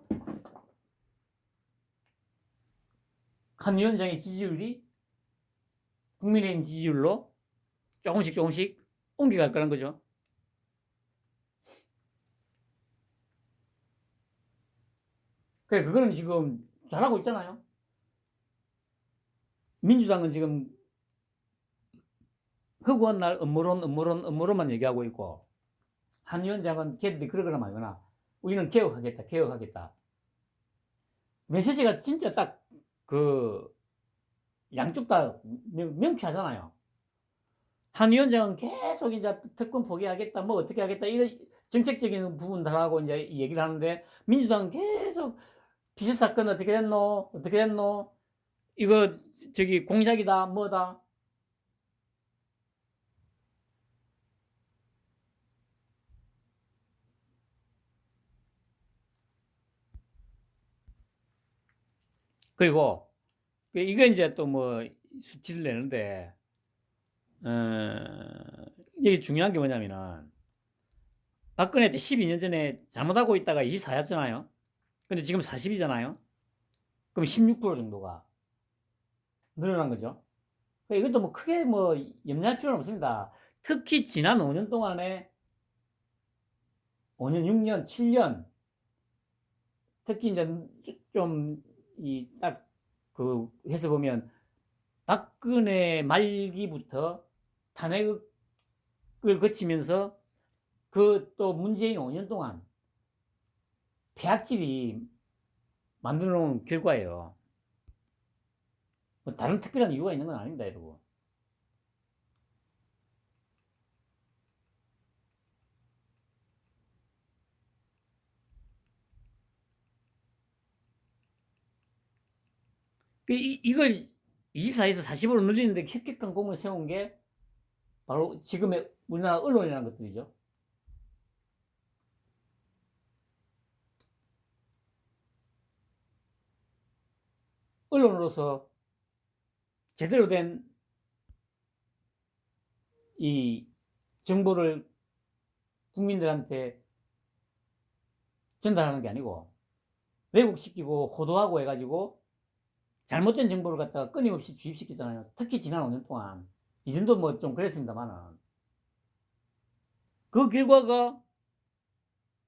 [SPEAKER 1] 한 위원장의 지지율이 국민의힘 지지율로 조금씩 옮겨갈 거란 거죠. 그래, 그거는 지금 잘하고 있잖아요. 민주당은 지금 허구한 날 음모론만 얘기하고 있고, 한 위원장은 걔들이 그러거나 말거나, 우리는 개혁하겠다. 메시지가 진짜 딱, 양쪽 다 명쾌하잖아요. 한 위원장은 계속 이제 특권 포기하겠다, 뭐 어떻게 하겠다, 이런 정책적인 부분들하고 이제 얘기를 하는데, 민주당은 계속 비실 사건 어떻게 됐노? 이거 공작이다, 뭐다. 그리고 이거 이제 또 뭐 수치를 내는데, 이게 중요한 게 뭐냐면은, 박근혜 때 12년 전에 잘못하고 있다가 24였잖아요. 근데 지금 40이잖아요. 그럼 16% 정도가 늘어난 거죠. 이것도 뭐 크게 뭐 염려할 필요는 없습니다. 특히 지난 5년 동안에 5년, 6년, 7년 특히 이제 좀 이 딱 해서 보면 박근혜 말기부터 탄핵을 거치면서 또 문재인 5년 동안 폐악질이 만들어 놓은 결과예요. 뭐 다른 특별한 이유가 있는 건 아닙니다, 여러분. 이걸 24에서 40으로 늘리는데 획획한 공을 세운 게 바로 지금의 우리나라 언론이라는 것들이죠. 언론으로서 제대로 된 이 정보를 국민들한테 전달하는 게 아니고 왜곡시키고 호도하고 해가지고 잘못된 정보를 갖다가 끊임없이 주입시키잖아요. 특히 지난 5년 동안. 이전도 뭐 좀 그랬습니다만은. 그 결과가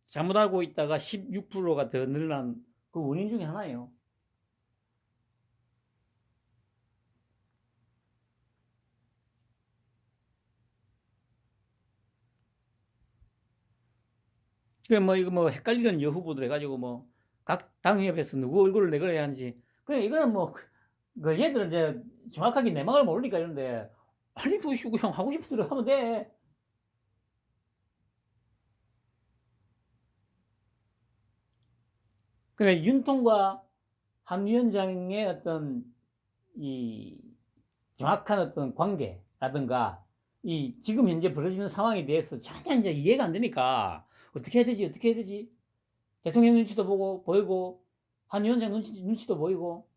[SPEAKER 1] 잘못하고 있다가 16%가 더 늘어난 그 원인 중에 하나예요. 그래, 뭐, 이거 뭐, 헷갈리는 여후보들 해가지고 뭐, 각 당협에서 누구 얼굴을 내걸어야 하는지. 그래, 이거는 뭐, 얘들은 이제 정확하게 내막을 모르니까 이런데, 아니, 그냥 하고 싶은 대로 하면 돼. 그러니까 윤통과 한 위원장의 어떤 이 정확한 어떤 관계라든가 이 지금 현재 벌어지는 상황에 대해서 전혀 이제 이해가 안 되니까 어떻게 해야 되지? 대통령 눈치도 보이고 한 위원장 눈치도 보이고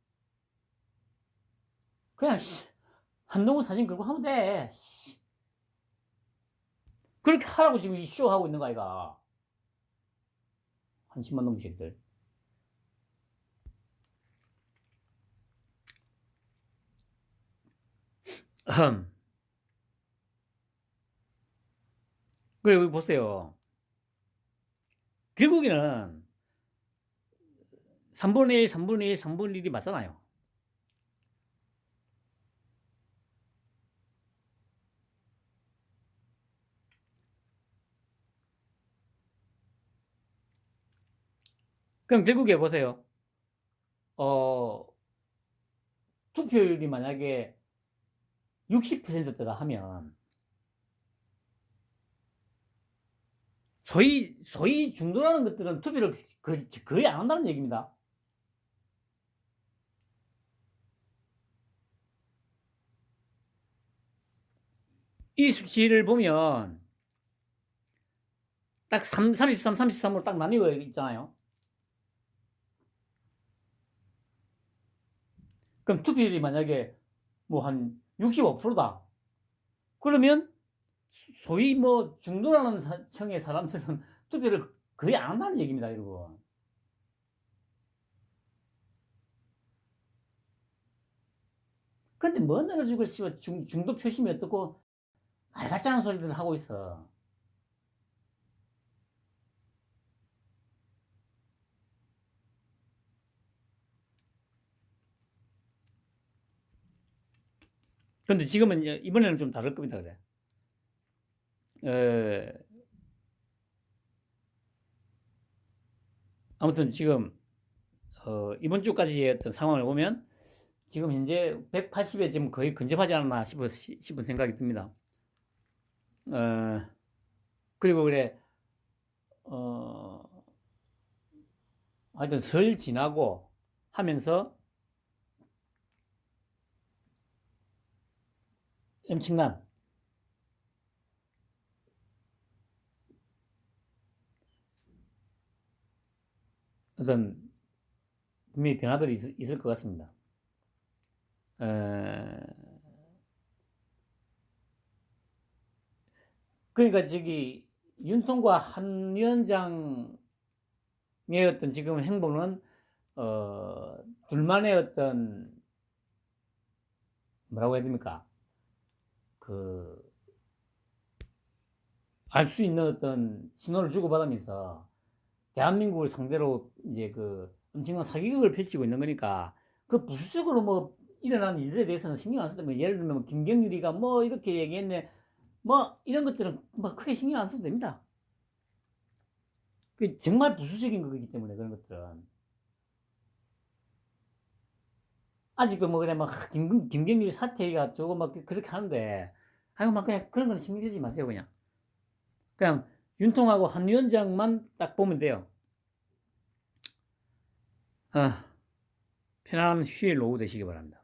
[SPEAKER 1] 그냥 한동훈 사진 걸고 하면 돼. 그렇게 하라고 지금 쇼 하고 있는 거 아이가. 한심한 놈새들. 그래, 여기 보세요. 결국에는 3분의 1, 3분의 1, 3분의 1이 맞잖아요. 그럼 결국에 보세요. 투표율이 만약에 60%대다 하면 소위 중도라는 것들은 투표를 거의 안 한다는 얘기입니다. 이 수치를 보면 딱 33, 33으로 딱 나뉘어 있잖아요. 그럼 투표율이 만약에 뭐 한 65%다. 그러면 소위 뭐 중도라는 층의 사람들은 투표를 거의 안 한다는 얘기입니다, 여러분. 근데 뭔 놈을 주고 씨발 중도 표심이 어떻고 말 같지 않은 소리들을 하고 있어. 근데 지금은 이번에는 좀 다를 겁니다, 그래. 아무튼 지금 이번 주까지의 어떤 상황을 보면 지금 현재 180에 지금 거의 근접하지 않았나 싶은 생각이 듭니다. 그리고 그래 하여튼 설 지나고 하면서 엄청난 어떤 분명히 변화들이 있을 것 같습니다. 그러니까 저기 윤통과 한 위원장의 어떤 지금 행보는 둘만의 어떤 뭐라고 해야 됩니까? 알 수 있는 어떤 신호를 주고받으면서 대한민국을 상대로 이제 엄청난 사기극을 펼치고 있는 거니까 그 부수적으로 뭐 일어난 일들에 대해서는 신경 안 써도 뭐 예를 들면 김경률이가 뭐 이렇게 얘기했네 뭐 이런 것들은 뭐 크게 신경 안 써도 됩니다. 그 정말 부수적인 거기 때문에 그런 것들은 아직도 뭐 그래 막 김경률 사태가 저거 막 그렇게 하는데 아이고 막 그냥 그런 건 신경 쓰지 마세요. 그냥 윤통하고 한 위원장만 딱 보면 돼요. 편안한 휴일 오후 되시기 바랍니다.